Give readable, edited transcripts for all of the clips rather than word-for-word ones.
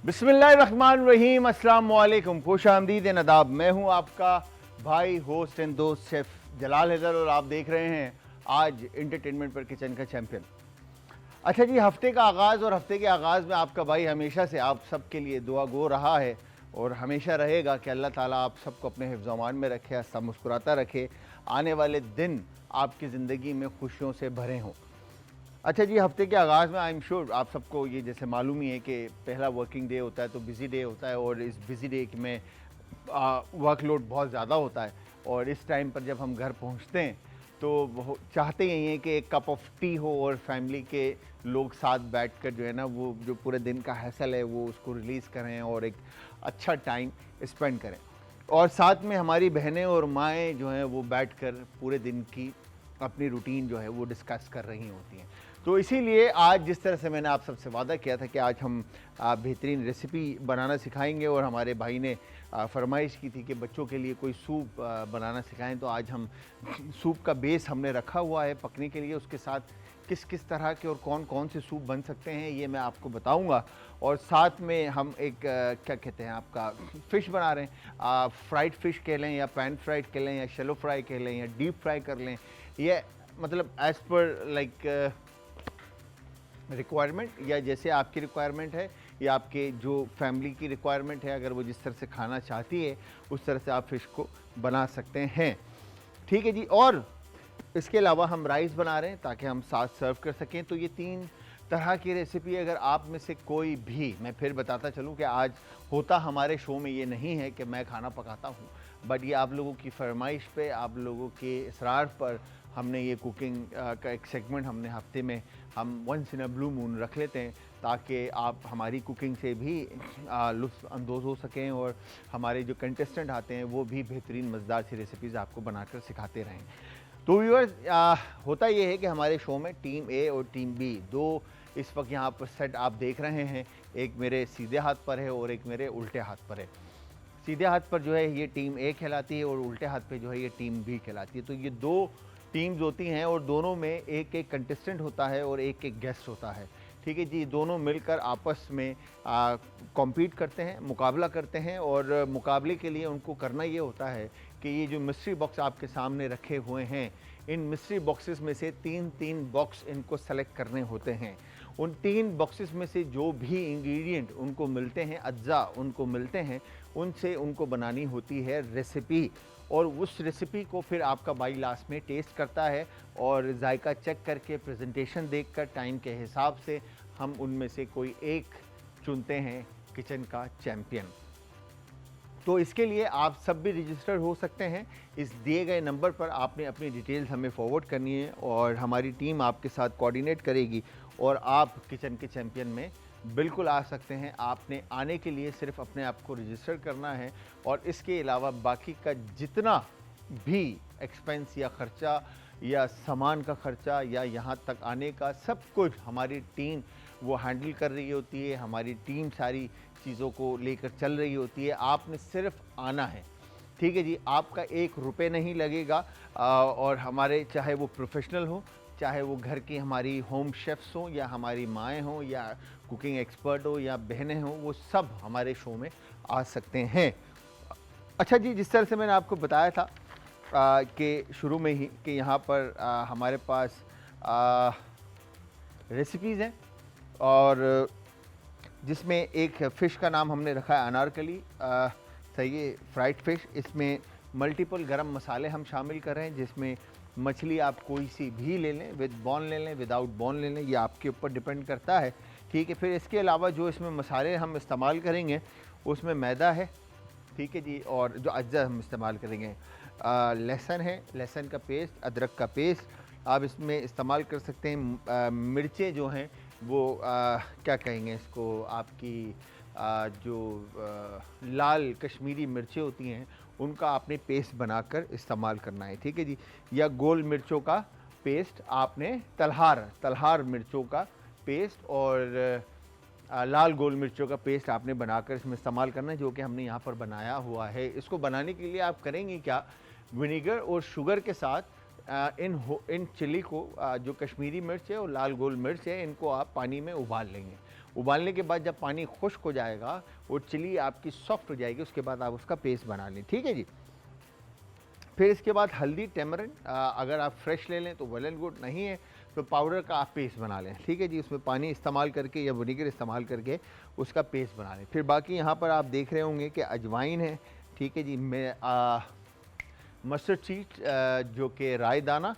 बिस्मिल्लाहिर्रहमानिर्रहीम, अस्सलाम वालेकुम, खुश आमदीद नदाब। मैं हूं आपका भाई होस्ट एंड दोस्त शेफ़ जलाल हैदर और आप देख रहे हैं आज एंटरटेनमेंट पर किचन का चैंपियन। अच्छा जी, हफ्ते का आगाज़ और हफ्ते के आगाज़ में आपका भाई हमेशा से आप सबके लिए दुआ गो रहा है और हमेशा रहेगा कि अल्लाह ताला आप सबको अपने हिफ्ज़-ओ-अमान में रखे, हंसता मुस्कुराता रखे, आने वाले दिन आपकी ज़िंदगी में खुशियों से भरे हों। अच्छा जी, हफ्ते के आगाज़ में आई एम श्योर आप सबको ये जैसे मालूम ही है कि पहला वर्किंग डे होता है तो बिज़ी डे होता है और इस बिज़ी डे में वर्कलोड बहुत ज़्यादा होता है और इस टाइम पर जब हम घर पहुंचते हैं तो वो चाहते यही हैं कि एक कप ऑफ टी हो और फैमिली के लोग साथ बैठकर जो है ना वो जो पूरे दिन का हैसल है वो उसको रिलीज़ करें और एक अच्छा टाइम स्पेंड करें। और साथ में हमारी बहनें और माएँ जो हैं वो बैठकर पूरे दिन की अपनी रूटीन जो है वो डिस्कस कर रही होती हैं। तो इसीलिए आज जिस तरह से मैंने आप सबसे वादा किया था कि आज हम बेहतरीन रेसिपी बनाना सिखाएंगे और हमारे भाई ने फरमाइश की थी कि बच्चों के लिए कोई सूप बनाना सिखाएं, तो आज हम सूप का बेस हमने रखा हुआ है पकने के लिए। उसके साथ किस किस तरह के और कौन कौन से सूप बन सकते हैं ये मैं आपको बताऊंगा। और साथ में हम एक क्या कहते हैं आपका फ़िश बना रहे हैं, फ्राइड फ़िश कह लें या पैन फ्राइड कह लें या शैलो फ्राई कह लें या डीप फ्राई कर लें, ये मतलब एज़ पर लाइक रिक्वायरमेंट या जैसे आपकी रिक्वायरमेंट है या आपके जो फैमिली की रिक्वायरमेंट है, अगर वो जिस तरह से खाना चाहती है उस तरह से आप फ़िश को बना सकते हैं। ठीक है जी। और इसके अलावा हम राइस बना रहे हैं ताकि हम साथ सर्व कर सकें। तो ये 3 तरह की रेसिपी अगर आप में से कोई भी, मैं फिर बताता चलूँ कि आज होता हमारे शो में ये नहीं है कि मैं खाना पकाता हूँ, बट ये आप लोगों की फरमाइश पे, आप लोगों के इसरार पर हमने ये कुकिंग का एक सेगमेंट हमने हफ्ते में हम once in a blue moon रख लेते हैं ताकि आप हमारी कुकिंग से भी लुत्फ़ अंदोज़ हो सकें और हमारे जो कंटेस्टेंट आते हैं वो भी बेहतरीन मज़ेदार सी रेसिपीज़ आपको बनाकर सिखाते रहें। तो व्यूअर्स, होता ये है कि हमारे शो में टीम ए और टीम बी दो इस वक्त यहाँ पर सेट आप देख रहे हैं, एक मेरे सीधे हाथ पर है और एक मेरे उल्टे हाथ पर है। सीधे हाथ पर जो है ये टीम ए कहलाती है और उल्टे हाथ पे जो है ये टीम बी कहलाती है। तो ये 2 टीम्स होती हैं और दोनों में एक एक कंटेस्टेंट होता है और एक एक गेस्ट होता है। ठीक है जी, दोनों मिलकर आपस में कॉम्पीट करते हैं, मुकाबला करते हैं और मुकाबले के लिए उनको करना ये होता है कि ये जो मिस्ट्री बॉक्स आपके सामने रखे हुए हैं, इन मिस्ट्री बॉक्सेस में से 3-3 बॉक्स इनको सेलेक्ट करने होते हैं। उन 3 बॉक्सेस में से जो भी इंग्रेडिएंट उनको मिलते हैं, अज्जा उनको मिलते हैं, उनसे उनको बनानी होती है रेसिपी और उस रेसिपी को फिर आपका भाई लास्ट में टेस्ट करता है और जायका चेक करके, प्रेजेंटेशन देखकर, टाइम के हिसाब से हम उनमें से कोई एक चुनते हैं किचन का चैम्पियन। तो इसके लिए आप सब भी रजिस्टर हो सकते हैं। इस दिए गए नंबर पर आपने अपनी डिटेल्स हमें फॉरवर्ड करनी है और हमारी टीम आपके साथ कोऑर्डिनेट करेगी और आप किचन के चैम्पियन में बिल्कुल आ सकते हैं। आपने आने के लिए सिर्फ अपने आप को रजिस्टर करना है और इसके अलावा बाकी का जितना भी एक्सपेंस या ख़र्चा या सामान का ख़र्चा या यहाँ तक आने का सब कुछ हमारी टीम वो हैंडल कर रही होती है। हमारी टीम सारी चीज़ों को लेकर चल रही होती है। आपने सिर्फ आना है। ठीक है जी, आपका 1 रुपये नहीं लगेगा और हमारे चाहे वो प्रोफेशनल हो, चाहे वो घर की हमारी होम शेफ्स हों या हमारी माएँ हों या कुकिंग एक्सपर्ट हो या बहनें हों, वो सब हमारे शो में आ सकते हैं। अच्छा जी, जिस तरह से मैंने आपको बताया था कि शुरू में ही कि यहाँ पर हमारे पास रेसिपीज़ हैं और जिसमें एक फ़िश का नाम हमने रखा है अनारकली, सही है, फ्राइड फ़िश। इसमें मल्टीपल गरम मसाले हम शामिल कर रहे हैं जिसमें मछली आप कोई सी भी ले लें, विद बोन ले लें, विदाउट बोन ले लें, ये आपके ऊपर डिपेंड करता है। ठीक है, फिर इसके अलावा जो इसमें मसाले हम इस्तेमाल करेंगे उसमें मैदा है, ठीक है जी, और जो अज्जा हम इस्तेमाल करेंगे लहसुन है, लहसुन का पेस्ट, अदरक का पेस्ट आप इसमें इस्तेमाल कर सकते हैं। मिर्चें जो हैं वो क्या कहेंगे इसको, आपकी जो लाल कश्मीरी मिर्चें होती हैं उनका आपने पेस्ट बनाकर इस्तेमाल करना है। ठीक है जी, या गोल मिर्चों का पेस्ट आपने तलहार मिर्चों का पेस्ट और लाल गोल मिर्चों का पेस्ट आपने बनाकर इसमें इस्तेमाल करना है, जो कि हमने यहाँ पर बनाया हुआ है। इसको बनाने के लिए आप करेंगे क्या, विनेगर और शुगर के साथ इन चिली को जो कश्मीरी मिर्च है और लाल गोल मिर्च है, इनको आप पानी में उबाल लेंगे। उबालने के बाद जब पानी खुश्क हो जाएगा और चिली आपकी सॉफ्ट हो जाएगी, उसके बाद आप उसका पेस्ट बना लें। ठीक है जी। फिर इसके बाद हल्दी, टेमरिन, अगर आप फ्रेश ले लें तो वेल एंड गुड, नहीं है तो पाउडर का आप पेस्ट बना लें। ठीक है जी। उसमें पानी इस्तेमाल करके या विनेगर इस्तेमाल करके उसका पेस्ट बना लें। फिर बाकी यहाँ पर आप देख रहे होंगे कि अजवाइन है। ठीक है जी। मस्टर्ड सीड जो कि राई दाना।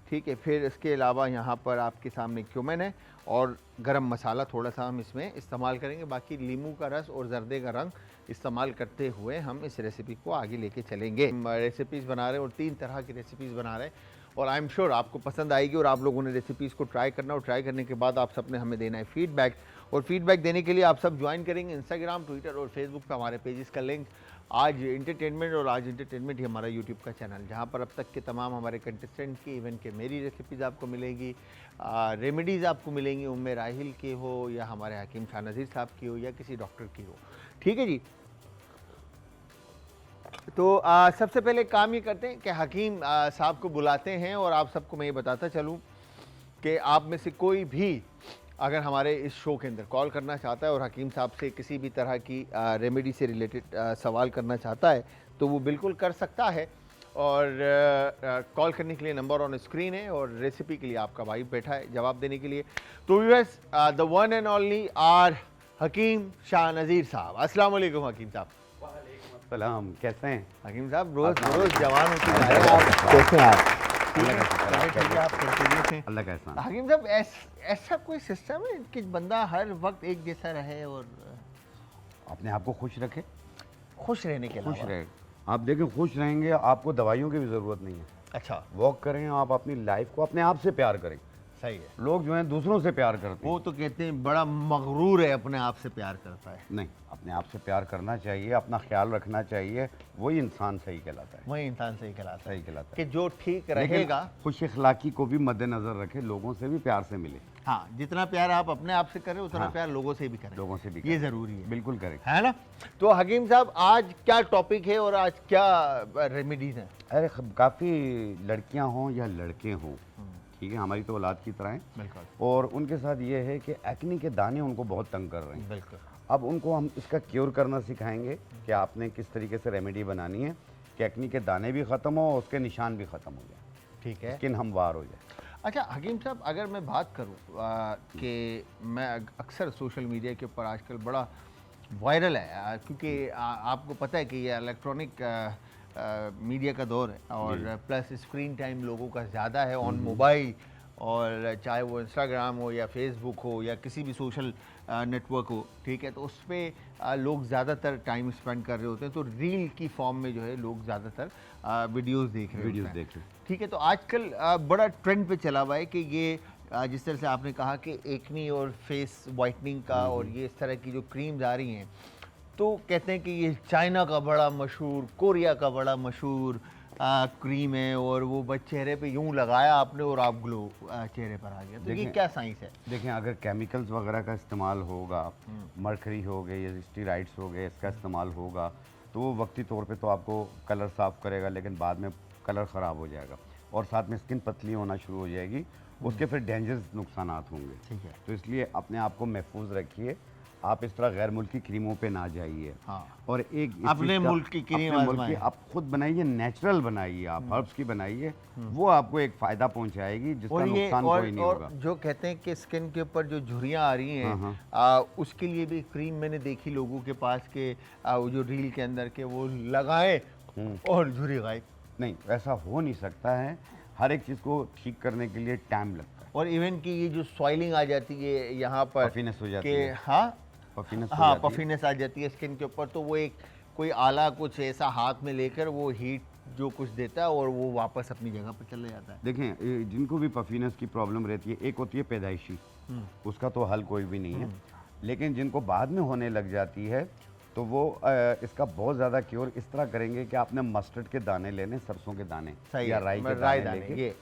ठीक है। फिर इसके अलावा यहाँ पर आपके सामने क्यूमिन है और गरम मसाला थोड़ा सा हम इसमें इस्तेमाल करेंगे। बाकी नींबू का रस और जर्दे का रंग इस्तेमाल करते हुए हम इस रेसिपी को आगे लेके चलेंगे। हम रेसिपीज़ बना रहे हैं और 3 तरह की रेसिपीज़ बना रहे हैं और आई एम श्योर आपको पसंद आएगी और आप लोगों ने रेसिपीज़ को ट्राई करना और ट्राई करने के बाद आप सब ने हमें देना है फीडबैक। और फीडबैक देने के लिए आप सब ज्वाइन करेंगे इंस्टाग्राम, ट्विटर और फेसबुक पर हमारे पेजेस का लिंक आज एंटरटेनमेंट और आज एंटरटेनमेंट ही हमारा यूट्यूब का चैनल, जहाँ पर अब तक के तमाम हमारे कंटेस्टेंट की, इवन के मेरी रेसिपीज़ आपको मिलेगी, रेमेडीज़ आपको मिलेंगी, उम्मे राहिल की हो या हमारे हकीम शाह नज़ीर साहब की हो या किसी डॉक्टर की हो। ठीक है जी। तो सबसे पहले काम ये करते हैं कि हकीम साहब को बुलाते हैं और आप सबको मैं ये बताता चलूँ कि आप में से कोई भी अगर हमारे इस शो के अंदर कॉल करना चाहता है और हकीम साहब से किसी भी तरह की रेमेडी से रिलेटेड सवाल करना चाहता है तो वो बिल्कुल कर सकता है। और कॉल करने के लिए नंबर ऑन स्क्रीन है और रेसिपी के लिए आपका भाई बैठा है जवाब देने के लिए। तो viewers, the one and only are Hakim Shah Nazir Sahab. अस्सलाम वालेकुम हकीम साहब। सलाम, कैसे हैं हकीम साहब? रोज़ जवान होते जा रहे हैं आप, कैसे हैं आप? अल्लाह का एहसान। हकीम साहब, ऐसा कोई सिस्टम है कि बंदा हर वक्त एक जैसा रहे और अपने आप को खुश रखे? खुश रहने के खुश अलावा? रहे, आप देखें, खुश रहेंगे आपको दवाइयों की भी ज़रूरत नहीं है। अच्छा, वॉक करें आप, अपनी लाइफ को अपने आप से प्यार करें। सही है। लोग जो हैं दूसरों से प्यार करते हैं। वो तो कहते हैं बड़ा मगरूर है, अपने आप से प्यार करता है। नहीं, अपने आप से प्यार करना चाहिए, अपना ख्याल रखना चाहिए, वही इंसान सही कहलाता है। वही इंसान सही कहलाता है। सही कहलाता कि जो ठीक है। रहेगा, खुश अखलाकी को भी मद्देनजर रखे, लोगों से भी प्यार से मिले। हाँ, जितना प्यार आप अपने आप से करें उतना हाँ, प्यार लोगों से भी करें। लोगों से भी ये ज़रूरी है। बिल्कुल करें, है ना? तो हकीम साहब, आज क्या टॉपिक है और आज क्या रेमेडीज हैं? अरे काफ़ी लड़कियां हों या लड़के हों, ठीक है, हमारी तो औलाद की तरह हैं। बिल्कुल। और उनके साथ ये है कि एक्ने के दाने उनको बहुत तंग कर रहे हैं। बिल्कुल। अब उनको हम इसका क्योर करना सिखाएंगे कि आपने किस तरीके से रेमेडी बनानी है कि एक्ने के दाने भी ख़त्म हो, उसके निशान भी ख़त्म हो जाए, ठीक है, स्किन हमवार हो जाए। अच्छा हकीम साहब, अगर मैं बात करूं कि मैं अक्सर सोशल मीडिया के ऊपर आजकल बड़ा वायरल है, क्योंकि आपको पता है कि ये इलेक्ट्रॉनिक मीडिया का दौर है और प्लस स्क्रीन टाइम लोगों का ज़्यादा है ऑन मोबाइल, और चाहे वो इंस्टाग्राम हो या फेसबुक हो या किसी भी सोशल नेटवर्क हो, ठीक है, तो उस पर लोग ज़्यादातर टाइम स्पेंड कर रहे होते हैं। तो रील की फॉर्म में जो है लोग ज़्यादातर वीडियोस देख रहे होते हैं। ठीक है, तो आजकल बड़ा ट्रेंड पे चला हुआ है कि ये जिस तरह से आपने कहा कि एक्नी और फेस वाइटनिंग का और ये इस तरह की जो क्रीम्स आ रही हैं, तो कहते हैं कि ये चाइना का बड़ा मशहूर, कोरिया का बड़ा मशहूर क्रीम है और वो बस चेहरे पे यूं लगाया आपने और आप ग्लो चेहरे पर आ गया। तो ये क्या साइंस है? देखें, अगर केमिकल्स वगैरह का इस्तेमाल होगा, मरकरी हो गए या स्टीराइड्स हो गए, इसका इस्तेमाल होगा तो वो वक्ती तौर पे तो आपको कलर साफ़ करेगा, लेकिन बाद में कलर ख़राब हो जाएगा और साथ में स्किन पतली होना शुरू हो जाएगी, उसके फिर डेंजरस नुकसानात होंगे। ठीक है। तो इसलिए अपने आप को महफूज रखिए, आप इस तरह गैर मुल्की क्रीमों पे ना जाइए। हाँ। और एक अपने मुल्क की क्रीम आजमाएं। आप खुद बनाइए, नेचुरल बनाइए, आप हर्ब्स की बनाइए, वो आपको एक फ़ायदा पहुंचाएगी जिसका नुकसान कोई नहीं होगा। जो कहते हैं कि स्किन के ऊपर जो झुर्रियाँ आ रही हैं, उसके लिए भी क्रीम मैंने देखी लोगों के पास के वो जो रील के अंदर के वो लगाए और झुर्री गायब। नहीं, ऐसा हो नहीं सकता है। हर एक चीज़ को ठीक करने के लिए टाइम लगता है। और इवन की ये जो सॉइलिंग आ जाती है यहाँ पर, पफीनेस हो जाती है। हाँ, पफीनेस पफीनेस आ जाती है स्किन के ऊपर, तो वो एक कोई आला कुछ ऐसा हाथ में लेकर वो हीट जो कुछ देता है और वो वापस अपनी जगह पर चले जाता है। देखें, जिनको भी पफीनेस की प्रॉब्लम रहती है, एक होती है पैदाइशी, उसका तो हल कोई भी नहीं है, लेकिन जिनको बाद में होने लग जाती है तो वो इसका बहुत ज़्यादा क्योर इस तरह करेंगे कि आपने मस्टर्ड के दाने लेने, सरसों के दाने या राई के दाने लेके,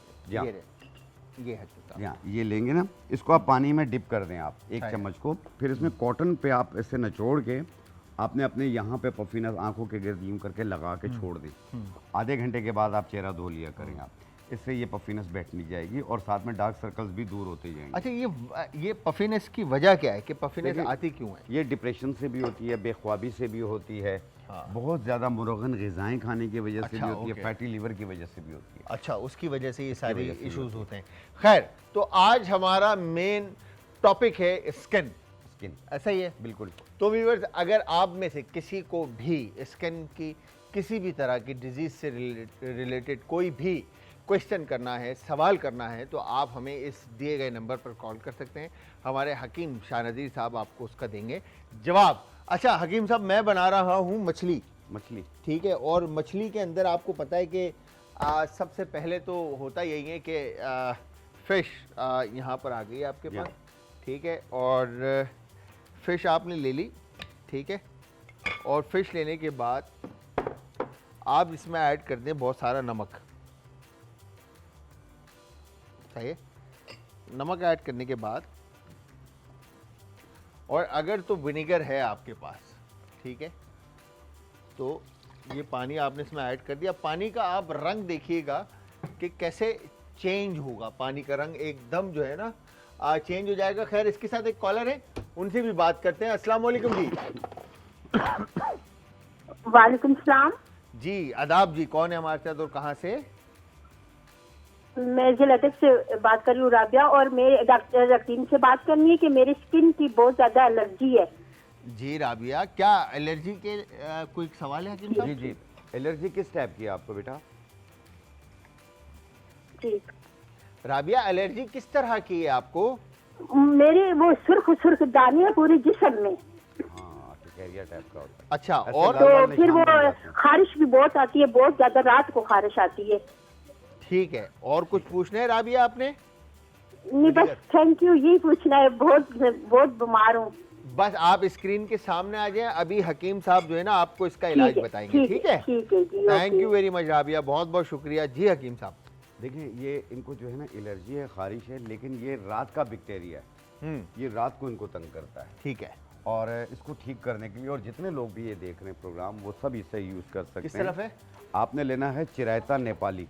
ये लेंगे ना, इसको आप पानी में डिप कर दें आप 1 चम्मच को, फिर इसमें कॉटन पे आप इसे निचोड़ के आपने अपने यहाँ पे पफीनस आंखों के गिर्द यूं करके लगा के छोड़ दें। आधे घंटे के बाद आप चेहरा धो लिया करें आप। इससे ये पफीनेस बैठनी जाएगी और साथ में डार्क सर्कल्स भी दूर होते जाएंगे। अच्छा, ये पफीनेस की वजह क्या है कि पफीनेस देखिए, आती क्यों है? ये डिप्रेशन से भी होती है, बेख्वाबी से भी होती है, हाँ। बहुत ज़्यादा मुरगन ग़िज़ाएँ खाने की वजह से अच्छा, भी होती है, ओके। फैटी लीवर की वजह से भी होती है। अच्छा, उसकी वजह से ये सारी वजह से भी इश्यूज होती है। होते हैं। खैर, तो आज हमारा मेन टॉपिक है स्किन, स्किन, ऐसा ही है? बिल्कुल। तो व्यूअर्स, अगर आप में से किसी को भी स्किन की किसी भी तरह की डिजीज से रिलेटेड कोई भी क्वेश्चन करना है, सवाल करना है, तो आप हमें इस दिए गए नंबर पर कॉल कर सकते हैं। हमारे हकीम शाहनज़ीर साहब आपको उसका देंगे जवाब। अच्छा हकीम साहब, मैं बना रहा हूँ मछली, मछली, ठीक है, और मछली के अंदर आपको पता है कि सबसे पहले तो होता यही है कि फ़िश यहाँ पर आ गई है आपके या। पास, ठीक है, और फ़िश आपने ले ली, ठीक है, और फ़िश लेने के बाद आप इसमें ऐड कर दें बहुत सारा नमक, सही है? नमक ऐड करने के बाद, और अगर तो विनेगर है आपके पास, ठीक है, तो ये पानी आपने इसमें ऐड कर दिया। पानी का आप रंग देखिएगा कि कैसे चेंज होगा, पानी का रंग एकदम जो है ना चेंज हो जाएगा। खैर, इसके साथ एक कॉलर है, उनसे भी बात करते हैं। अस्सलाम वालेकुम जी। वालेकुम सलाम। जी आदाब जी, कौन है हमारे साथ और कहाँ से? मैं जिलाटक से बात कर रही हूँ, राबिया, और मेरे डॉक्टर रकीम से बात करनी है कि मेरी स्किन की बहुत ज्यादा एलर्जी है। जी राबिया, क्या एलर्जी के कोई सवाल है हकीम साहब? जी जी। एलर्जी किस टाइप की है आपको बेटा? ठीक, राबिया, एलर्जी किस तरह की है आपको? मेरे वो सुर्ख सुर्ख दाने हैं पूरे जिस्म में। हाँ, टिकेरिया टाइप का होता है। अच्छा, ऐसे और लाल लाल तो फिर वो निशान बन जाते हैं। खारिश भी बहुत आती है, बहुत ज्यादा रात को खारिश आती है। ठीक है, और कुछ पूछना है राबिया आपने? नहीं, बस थैंक यू, यही पूछना है। बहुत बहुत बीमार हूँ। बस आप स्क्रीन के सामने आ जाएं, अभी हकीम साहब जो है ना आपको इसका इलाज बताएंगे, ठीक है? ठीक है जी, thank okay. You very much Rabia, बहुत बहुत शुक्रिया जी हकीम साहब। देखिए, ये इनको जो है ना एलर्जी है, खारिश है, लेकिन ये रात का बैक्टीरिया है, ये रात को इनको तंग करता है। ठीक है, और इसको ठीक करने के लिए, और जितने लोग भी ये देख रहे हैं प्रोग्राम, वो सब इसे यूज़ कर सकते हैं। किस तरफ है? आपने लेना है चिरायता नेपाली।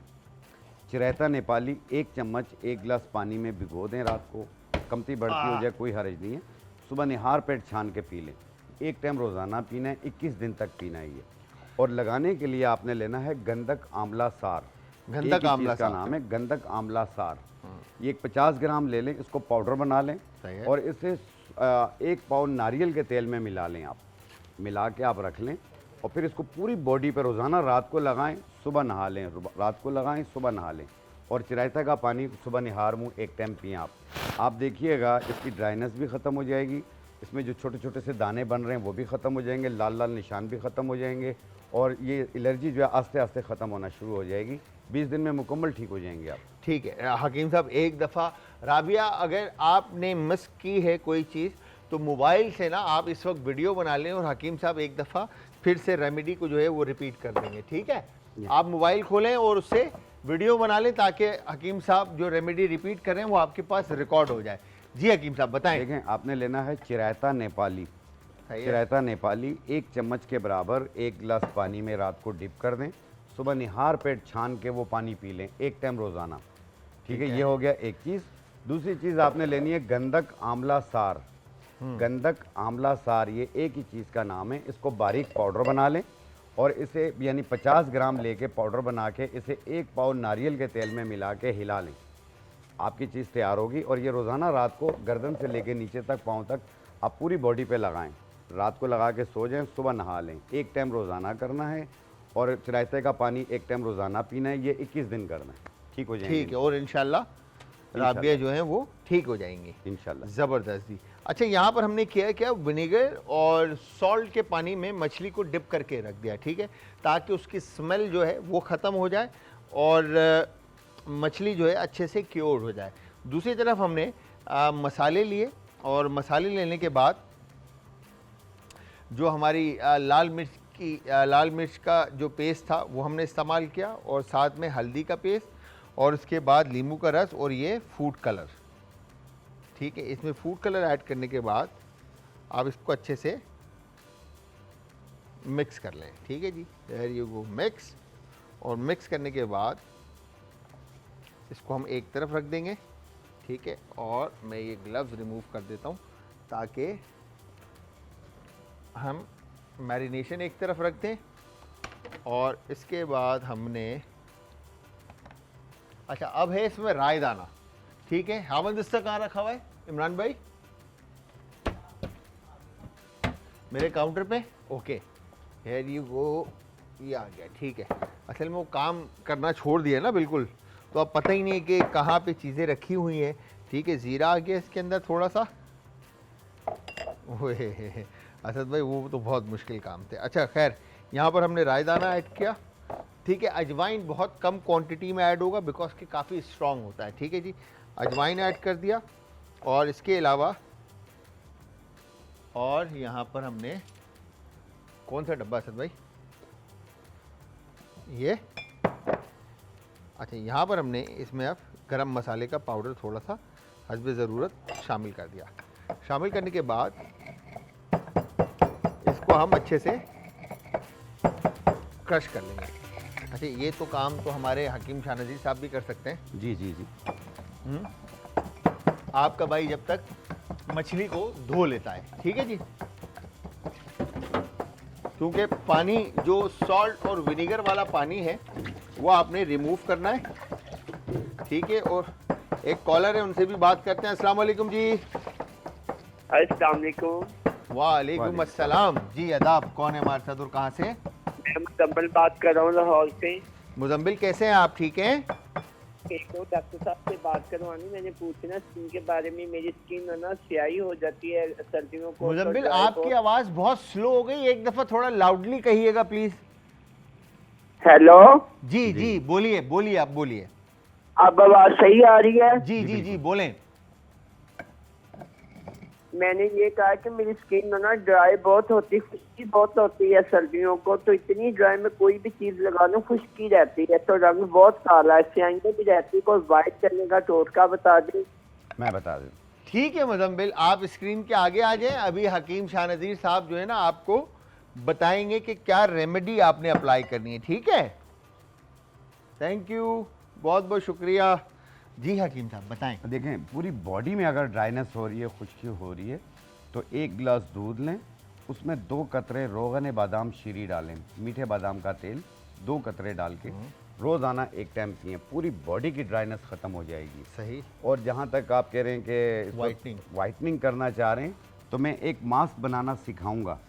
चिरायता नेपाली 1 चम्मच 1 गिलास पानी में भिगो दें रात को, कमती बढ़ती हो जाए कोई हर्ज नहीं है। सुबह निहार पेट छान के पी लें। 1 टाइम रोज़ाना पीना है, 21 दिन तक पीना है ये। और लगाने के लिए आपने लेना है गंधक आंवला सार। गंधक एक ही आंवला चीज़ का सार। नाम है गंधक आंवला सार। ये एक 50 ग्राम ले लें, इसको पाउडर बना लें सही है। और इसे 1 पाउंड नारियल के तेल में मिला लें। आप मिला के आप रख लें और फिर इसको पूरी बॉडी पर रोज़ाना रात को लगाएं, सुबह नहा लें, रात को लगाएं, सुबह नहा लें। और चिरायता का पानी सुबह निहार मुँह 1 टाइम पिएँ आप देखिएगा इसकी ड्राइनेस भी ख़त्म हो जाएगी, इसमें जो छोटे छोटे से दाने बन रहे हैं वो भी ख़त्म हो जाएंगे, लाल लाल निशान भी ख़त्म हो जाएंगे, और ये एलर्जी जो है आस्ते आस्ते ख़त्म होना शुरू हो जाएगी। 20 दिन में मुकम्मल ठीक हो जाएंगे आप। ठीक है हकीम साहब, एक दफ़ा राबिया, अगर आपने मिस की है कोई चीज़ तो मोबाइल से ना आप इस वक्त वीडियो बना लें और हकीम साहब एक दफ़ा फिर से रेमेडी को जो है वो रिपीट कर देंगे, ठीक है? आप मोबाइल खोलें और उससे वीडियो बना लें ताकि हकीम साहब जो रेमेडी रिपीट कर रहे हैं वो आपके पास रिकॉर्ड हो जाए। जी हकीम साहब बताएं। देखें, आपने लेना है चिरायता नेपाली। सही है। चिरायता नेपाली 1 चम्मच के बराबर 1 गिलास पानी में रात को डिप कर दें, सुबह निहार पेट छान के वो पानी पी लें 1 टाइम रोज़ाना। ठीक है, ये हो गया एक चीज़। दूसरी चीज़ आपने लेनी है गंधक आंवला सार। गंधक आंवला सार, ये एक ही चीज़ का नाम है। इसको बारीक पाउडर बना लें और इसे यानी 50 ग्राम लेके पाउडर बना के इसे 1 पाउंड नारियल के तेल में मिला के हिला लें। आपकी चीज़ तैयार होगी और ये रोज़ाना रात को गर्दन से लेके नीचे तक पाँव तक आप पूरी बॉडी पे लगाएं। रात को लगा के सो जाएं, सुबह नहा लें। 1 टाइम रोज़ाना करना है और चिरायते का पानी 1 टाइम रोज़ाना पीना है। ये 21 दिन करना है, ठीक हो जाएंगे। ठीक है, और इंशाल्लाह राबिया जो है वो ठीक हो जाएंगी इंशाल्लाह। ज़बरदस्त जी। अच्छा, यहाँ पर हमने किया क्या, विनेगर और सॉल्ट के पानी में मछली को डिप करके रख दिया, ठीक है, ताकि उसकी स्मेल जो है वो ख़त्म हो जाए और मछली जो है अच्छे से क्योर हो जाए। दूसरी तरफ हमने मसाले लिए और मसाले लेने के बाद जो हमारी लाल मिर्च का जो पेस्ट था वो हमने इस्तेमाल किया और साथ में हल्दी का पेस्ट और उसके बाद नींबू का रस और ये फूड कलर, ठीक है। इसमें फूड कलर ऐड करने के बाद आप इसको अच्छे से मिक्स कर लें, ठीक है जी। There you go, mix. और मिक्स करने के बाद इसको हम एक तरफ रख देंगे, ठीक है। और मैं ये ग्लव्स रिमूव कर देता हूँ ताकि हम मैरिनेशन एक तरफ रख दें। और इसके बाद हमने, अच्छा अब है इसमें राय दाना, ठीक है। हावंदिस्ता कहाँ रखा हुआ है इमरान भाई? मेरे काउंटर पे, ओके, हियर यू गो, ये आ गया, ठीक है। असल में वो काम करना छोड़ दिया ना बिल्कुल, तो अब पता ही नहीं कि कहाँ पे चीज़ें रखी हुई हैं, ठीक है। ज़ीरा आ गया इसके अंदर थोड़ा सा, ओहे असद भाई वो तो बहुत मुश्किल काम थे। अच्छा खैर, यहाँ पर हमने रायदाना ऐड किया, ठीक है। अजवाइन बहुत कम क्वांटिटी में ऐड होगा बिकॉज कि काफ़ी स्ट्रॉन्ग होता है, ठीक है जी। अजवाइन ऐड कर दिया। और इसके अलावा और यहाँ पर हमने कौन सा डब्बा असद भाई? ये, अच्छा यहाँ पर हमने इसमें अब गरम मसाले का पाउडर थोड़ा सा हस्बे ज़रूरत शामिल कर दिया। शामिल करने के बाद इसको हम अच्छे से क्रश कर लेंगे। अच्छा ये तो काम तो हमारे हकीम शाह नज़ीर साहब भी कर सकते हैं। जी जी जी। आपका भाई जब तक मछली को धो लेता है, ठीक है जी। क्योंकि पानी जो सॉल्ट और विनेगर वाला पानी है वो आपने रिमूव करना है, ठीक है। और एक कॉलर है, उनसे भी बात करते हैं। अस्सलाम वालेकुम जी। अस्सलाम वालेकुम। वालेकुम अस्सलाम जी। अदाब, कौन है हमारे साथ और कहाँ से? मैं मुजम्मिल बात कर रहा हूँ लाहौर से। मुजम्मिल कैसे हैं आप? ठीक हैं? एक तो डॉक्टर साहब से बात करवानी, मैंने पूछना स्किन के बारे में। मेरी स्किन है ना स्याही हो जाती है सर्दियों को। मुजम्मिल आपकी आवाज़ बहुत स्लो हो गई, एक दफ़ा थोड़ा लाउडली कहिएगा प्लीज़। हेलो जी जी बोलिए बोलिए, आप बोलिए। अब आवाज सही आ रही है? जी जी जी बोलें। मैंने ये कहा कि मेरी स्किन ना ड्राई बहुत होती है, खुश्की बहुत होती है सर्दियों को। तो इतनी ड्राई में कोई भी चीज लगा लूं खुश्की रहती है, तो रंग बहुत काला है, स्याहियां भी रहती है। कोई वाइट करने का टोटका बता दें। मैं बता दूँ। ठीक है मुजम्मिल, आप स्क्रीन के आगे आ जाएं। अभी हकीम शाह नज़ीर साहब जो है ना आपको बताएंगे कि क्या रेमेडी आपने अप्लाई करनी है, ठीक है। थैंक यू, बहुत बहुत शुक्रिया जी। हकीम साहब बताएं। देखें, पूरी बॉडी में अगर ड्राइनेस हो रही है, खुश्की हो रही है, तो एक गिलास दूध लें, उसमें 2 कतरे रोगन बादाम शीरी डालें, मीठे बादाम का तेल 2 कतरे डाल के रोज़ाना एक टाइम पिएं। पूरी बॉडी की ड्राइनेस ख़त्म हो जाएगी। सही। और जहाँ तक आप कह रहे हैं कि वाइटनिंग करना चाह रहे हैं, तो मैं एक मास्क बनाना सिखाऊंगा,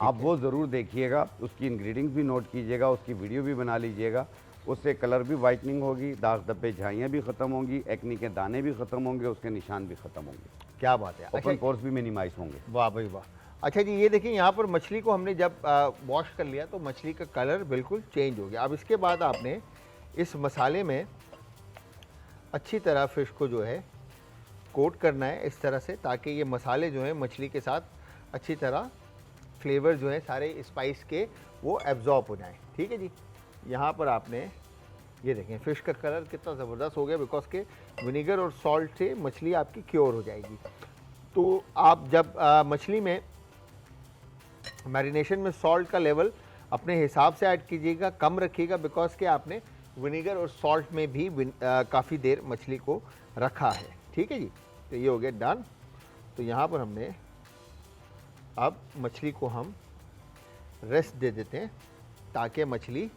आप वो ज़रूर देखिएगा। उसकी इंग्रेडिएंट्स भी नोट कीजिएगा, उसकी वीडियो भी बना लीजिएगा। उससे कलर भी वाइटनिंग होगी, दाग धब्बे झाइयाँ भी ख़त्म होंगी, एक्नी के दाने भी ख़त्म होंगे, उसके निशान भी ख़त्म होंगे। क्या बात है। ओपन पोर्स भी मिनिमाइज होंगे। वाह भाई वाह। अच्छा जी, ये देखिए यहाँ पर मछली को हमने जब वॉश कर लिया तो मछली का कलर बिल्कुल चेंज हो गया। अब इसके बाद आपने इस मसाले में अच्छी तरह फ़िश को जो है कोट करना है इस तरह से, ताकि ये मसाले जो हैं मछली के साथ अच्छी तरह फ्लेवर जो है सारे स्पाइस के वो एब्जॉर्ब हो जाएं, ठीक है जी। यहाँ पर आपने ये देखें फ़िश का कलर कितना ज़बरदस्त हो गया, बिकॉज के विनेगर और सॉल्ट से मछली आपकी क्योर हो जाएगी। तो आप जब मछली में मैरिनेशन में सॉल्ट का लेवल अपने हिसाब से ऐड कीजिएगा, कम रखिएगा, बिकॉज के आपने विनेगर और सॉल्ट में भी काफ़ी देर मछली को रखा है, ठीक है जी। तो ये हो गया डन। तो यहाँ पर हमने अब मछली को हम रेस्ट दे देते हैं ताकि मछली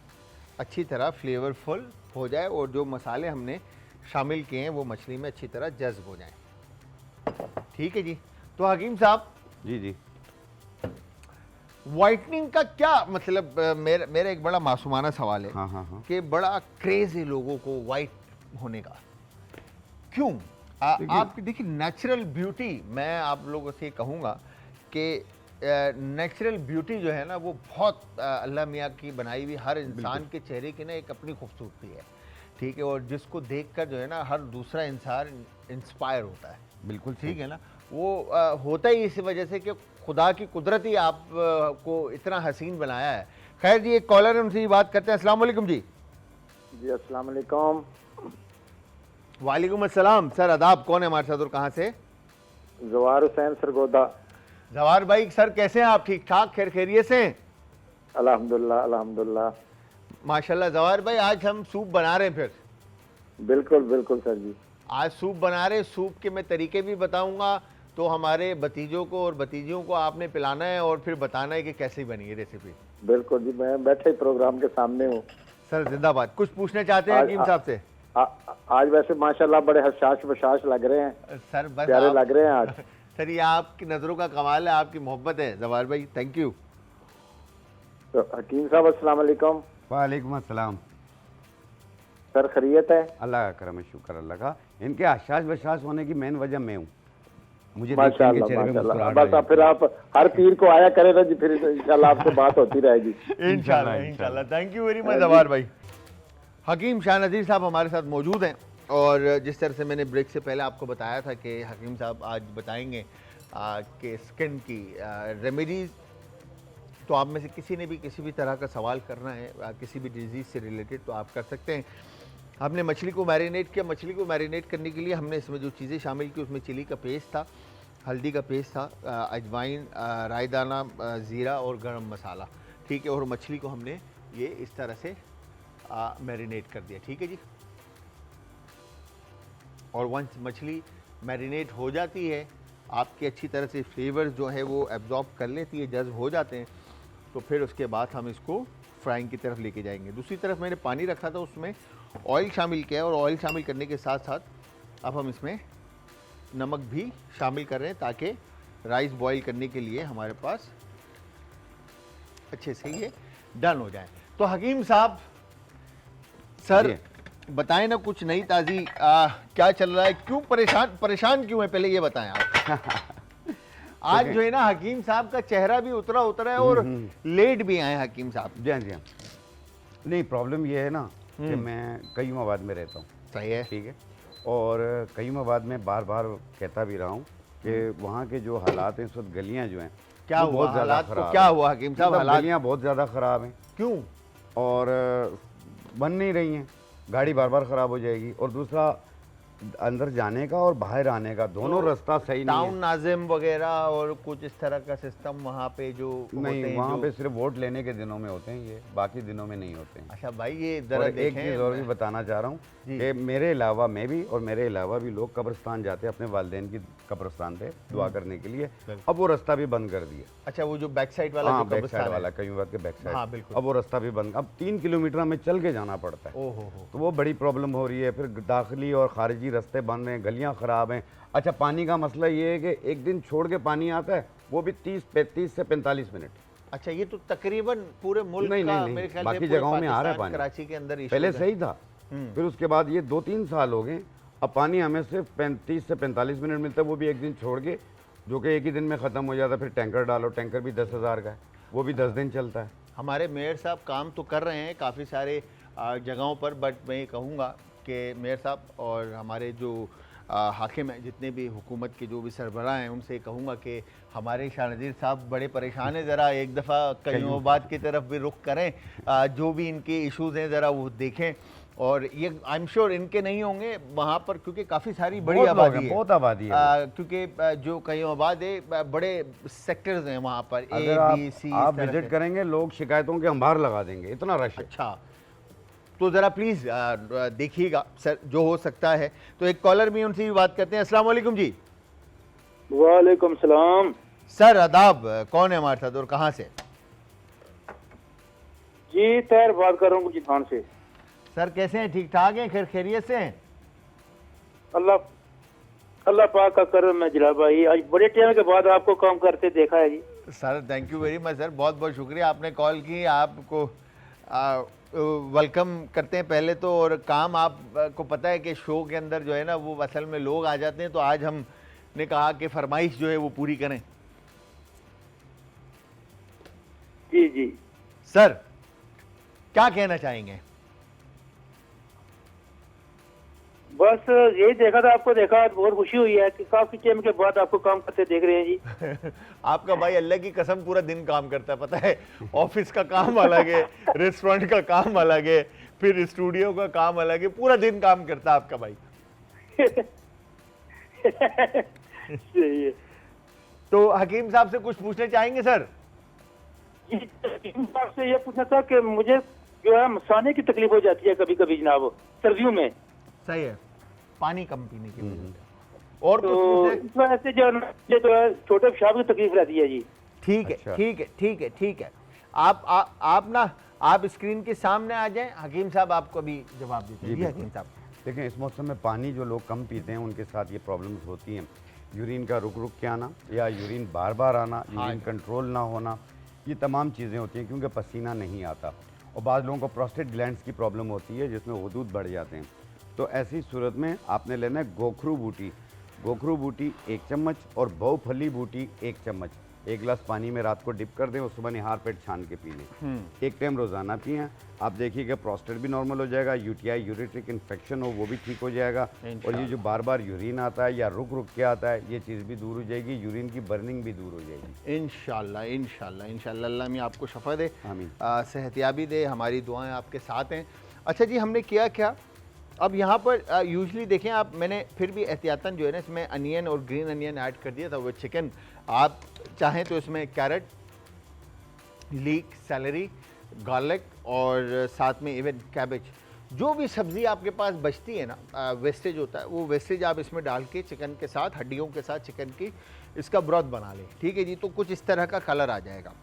अच्छी तरह फ्लेवरफुल हो जाए और जो मसाले हमने शामिल किए हैं वो मछली में अच्छी तरह जज्ब हो जाएं, ठीक है जी। तो हकीम साहब जी जी। वाइटनिंग का क्या मतलब, मेरा एक बड़ा मासूमाना सवाल है। हाँ हाँ हाँ। कि बड़ा क्रेज है लोगों को वाइट होने का, क्यों? आपकी देखिए नेचुरल ब्यूटी, मैं आप लोगों से कहूँगा कि नेचुरल ब्यूटी जो है ना वो बहुत अल्लाह मियाँ की बनाई हुई हर इंसान के चेहरे की ना एक अपनी खूबसूरती है, ठीक है। और जिसको देखकर जो है ना हर दूसरा इंसान इंस्पायर होता है। बिल्कुल ठीक है ना, वो होता ही इस वजह से कि खुदा की कुदरत ही आप को इतना हसीन बनाया है। खैर जी, एक कॉलर है, उनसे बात करते हैं। अस्सलाम वालेकुम जी। जी अस्सलाम वालेकुम। वालेकुम अस्सलाम। सर अदाब, कौन है हमारे साथ और कहाँ से? जवार हुसैन सरगोदा। जवार भाई सर कैसे हैं आप? ठीक ठाक, खैर खैरियत से? अल्हम्दुलिल्लाह अल्हम्दुलिल्लाह। माशाल्लाह। जवार भाई आज हम सूप बना रहे हैं फिर। बिल्कुल बिल्कुल सर जी। आज सूप बना रहे, सूप के मैं तरीके भी बताऊंगा, तो हमारे भतीजों को और भतीजियों को आपने पिलाना है और फिर बताना है कि कैसे बनी है रेसिपी। बिल्कुल जी, मैं बैठे ही प्रोग्राम के सामने हूँ। सर जिंदाबाद। कुछ पूछना चाहते हैं हकीम साहब से? आज वैसे माशाल्लाह बड़े हशाश बशाश लग रहे हैं, सर बस प्यारे लग रहे हैं आज। सर ये आपकी नज़रों का कमाल है, आपकी मोहब्बत है जवाहर भाई, थैंक यू। तो हकीम साहब अस्सलाम वालेकुम। वालेकुम अस्सलाम। सर खैरियत है? अल्लाह का करम है, शुक्र अल्लाह का। इनके आशाश बशाश होने की मेन वजह मैं हूँ। मुझे देख के इनके माशाल्लाह चेहरे पे माशाल्लाह। मुस्कुराहट बस आ अब फिर आप हर पीर को आया करें ना जी, फिर इंशाल्लाह आपसे बात होती रहेगी। इंशाल्लाह इंशाल्लाह। Thank you very much Jawahar भाई। हकीम शाह नज़ीर साहब हमारे साथ मौजूद हैं और जिस तरह से मैंने ब्रेक से पहले आपको बताया था कि हकीम साहब आज बताएंगे कि स्किन की रेमेडीज़। तो आप में से किसी ने भी किसी भी तरह का सवाल करना है किसी भी डिजीज़ से रिलेटेड तो आप कर सकते हैं। हमने मछली को मैरिनेट किया। मछली को मैरिनेट करने के लिए हमने इसमें जो चीज़ें शामिल की उसमें चिली का पेस्ट था, हल्दी का पेस्ट था, अजवाइन, राई दाना, ज़ीरा और गरम मसाला, ठीक है। और मछली को हमने ये इस तरह से मैरिनेट कर दिया, ठीक है जी। और वंस मछली मैरिनेट हो जाती है, आपकी अच्छी तरह से फ्लेवर्स जो है वो एब्जॉर्ब कर लेती है, जज्ब हो जाते हैं, तो फिर उसके बाद हम इसको फ्राइंग की तरफ लेके जाएंगे। दूसरी तरफ मैंने पानी रखा था, उसमें ऑयल शामिल किया और ऑयल शामिल करने के साथ साथ अब हम इसमें नमक भी शामिल कर रहे हैं ताकि राइस बॉईल करने के लिए हमारे पास अच्छे से ये डन हो जाए। तो हकीम साहब सर बताएं ना कुछ नई ताज़ी क्या चल रहा है, क्यों परेशान क्यों है, पहले ये बताएं आप। आज जो है ना हकीम साहब का चेहरा भी उतरा है और लेट भी आए हकीम साहब। जी हाँ जी हाँ। नहीं, प्रॉब्लम ये है ना कि मैं कयूमाबाद में रहता हूँ। सही है, ठीक है। और कयूमाबाद में बार बार कहता भी रहा हूँ कि वहाँ के जो हालात हैं इस वक्त, गलियाँ जो हैं क्या वो हुआ बहुत ज़्यादा हालात को, ख़राब क्या है। हुआ हकीम साहब? मतलब हालात गलियाँ बहुत ज़्यादा ख़राब हैं क्यों? और बन नहीं रही हैं, गाड़ी बार बार ख़राब हो जाएगी। और दूसरा, अंदर जाने का और बाहर आने का दोनों रास्ता सही नहीं टाउन है। नाजिम वगैरह और कुछ इस तरह का सिस्टम वहाँ पे जो नहीं, होते हैं वहाँ जो... पे सिर्फ वोट लेने के दिनों में होते हैं ये, बाकी दिनों में नहीं होते हैं। अच्छा भाई ये और जरा एक देखें। चीज़ और भी बताना चाह रहा हूँ जी। कि मेरे अलावा मैं भी और मेरे अलावा भी लोग कब्रिस्तान जाते हैं अपने वालिदैन की कब्रिस्तान पे दुआ करने के लिए। अब वो रास्ता भी बंद कर दिया। अच्छा वो जो बैक साइड वाला हाँ, जो बैक कब्रिस्तान साइड है। वाला, कयूमाबाद के बैक साइड। हाँ, बिल्कुल। अब वो रास्ता भी बंद, अब 3 किलोमीटर हमें चल के जाना पड़ता है। ओहो हो। तो वो बड़ी प्रॉब्लम हो रही है। फिर दाखिली और खारिजी रास्ते बंद हैं, गलियाँ ख़राब हैं। अच्छा, पानी का मसला ये है कि एक दिन छोड़ के पानी आता है, वो भी 35 से 45 मिनट। अच्छा ये तो तकरीबन पूरे मुल्क नहीं, का नहीं, मेरे ख्याल बाकी से पूरे जगहों में आ रहा है पाकिस्तान, पानी। कराची के अंदर पहले issues है। सही था, फिर उसके बाद ये 2-3 साल हो गए, अब पानी हमें सिर्फ 35 से 45 मिनट मिलता है, वो भी एक दिन छोड़ के, जो कि एक ही दिन में ख़त्म हो जाता है। फिर टैंकर डालो, टैंकर भी 10,000 का है, वो भी 10 दिन चलता है। हमारे मेयर साहब काम तो कर रहे हैं काफ़ी सारे जगहों पर, बट मैं ये कहूँगा कि मेयर साहब और हमारे जो हाकिम हैं, जितने भी हुकूमत के जो भी सरबराह हैं, उनसे कहूँगा कि हमारे शाह नज़ीर साहब बड़े परेशान हैं, ज़रा एक दफ़ा कयूमाबाद की तरफ भी रुख करें, जो भी इनके इश्यूज़ हैं ज़रा वो देखें। और ये आई एम श्योर इनके नहीं होंगे वहाँ पर, क्योंकि काफ़ी सारी बड़ी बहुत लोग आबादी हैं, है, बहुत आबादी है। क्योंकि जो कयूमाबाद है बड़े सेक्टर्स हैं वहाँ पर, अगर आप विजिट करेंगे, लोग शिकायतों के अंबार लगा देंगे, इतना रश है। अच्छा तो ज़रा प्लीज़ देखिएगा सर जो हो सकता है। तो एक कॉलर भी उनसे भी बात करते हैं। अस्सलाम वालेकुम जी। वालेकुम सलाम। सर आदाब, कौन है हमारे साथ और कहाँ से? जी तैर बात कर रहा हूँ गुजरान से। सर कैसे हैं, ठीक ठाक हैं, खैरियत से हैं? अल्लाह पाक का करम है जनाब भाई, आज बड़े टाइम के बाद आपको काम करते देखा है जी। Sir thank you very much sir, बहुत बहुत शुक्रिया आपने कॉल की। आपको वेलकम करते हैं पहले तो, और काम आपको पता है कि शो के अंदर जो है ना वो असल में लोग आ जाते हैं, तो आज हमने कहा कि फरमाइश जो है वो पूरी करें। जी जी सर क्या कहना चाहेंगे? बस यही देखा था, आपको देखा बहुत खुशी हुई है कि काफी टाइम के बाद आपको काम करते देख रहे हैं जी। आपका भाई अल्लाह की कसम पूरा दिन काम करता है, पता है। ऑफिस का काम अलग है, रेस्टोरेंट का काम अलग है, फिर स्टूडियो का काम अलग है, पूरा दिन काम करता है आपका भाई। सही है। तो हकीम साहब से कुछ पूछना चाहेंगे सर? आपसे ये पूछना था कि मुझे जो है मसाने की तकलीफ हो जाती है कभी कभी जनाब, सर्दियों में। सही है, पानी कम पीने की वजह से। और कुछ तो पूछना? इस वजह से जो मुझे तो है, छोटे पेशाब की तकलीफ रहती है जी। ठीक है, अच्छा। ठीक है, ठीक है, ठीक है। आप ना, आप स्क्रीन के सामने आ जाएं, हकीम साहब आपको भी जवाब देते हैं। जी हकीम साहब। देखिए, इस मौसम में पानी जो लोग कम पीते हैं उनके साथ ये प्रॉब्लम्स होती हैं। यूरिन का रुक रुक के आना या यूरिन बार बार आना, यूरिन कंट्रोल ना होना, ये तमाम चीज़ें होती हैं क्योंकि पसीना नहीं आता। और बाद लोगों को प्रोस्टेट ग्लैंड्स की प्रॉब्लम होती है जिसमें हुदूद बढ़ जाते हैं। तो ऐसी सूरत में आपने लेना है गोखरू बूटी। गोखरू बूटी 1 चम्मच और बहुफली बूटी 1 चम्मच। 1 गिलास पानी में रात को डिप कर दें और सुबह निहार पेट छान के पी लें। 1 टाइम रोज़ाना पिएं। आप देखिए कि प्रोस्टेट भी नॉर्मल हो जाएगा, यूटीआई यूरिट्रिक इन्फेक्शन हो वो भी ठीक हो जाएगा, और ये जो बार बार यूरिन आता है या रुक रुक के आता है ये चीज़ भी दूर हो जाएगी, यूरिन की बर्निंग भी दूर हो जाएगी इंशाल्लाह, इंशाल्लाह, इंशाल्लाह। अल्लाह में आपको शफा दे, आमीन। सेहतियाबी दे, हमारी दुआएं आपके साथ हैं। अच्छा जी, हमने किया क्या अब यहाँ पर यूजली देखें आप, मैंने फिर भी एहतियातन जो है ना इसमें अनियन और ग्रीन अनियन ऐड कर दिया था। वो चिकन आप चाहें तो इसमें कैरेट, लीक, सेलरी, गार्लिक और साथ में इवन कैबेज, जो भी सब्ज़ी आपके पास बचती है ना, वेस्टेज होता है, वो वेस्टेज आप इसमें डाल के चिकन के साथ, हड्डियों के साथ चिकन की इसका ब्रॉथ बना लें। ठीक है जी, तो कुछ इस तरह का कलर आ जाएगा।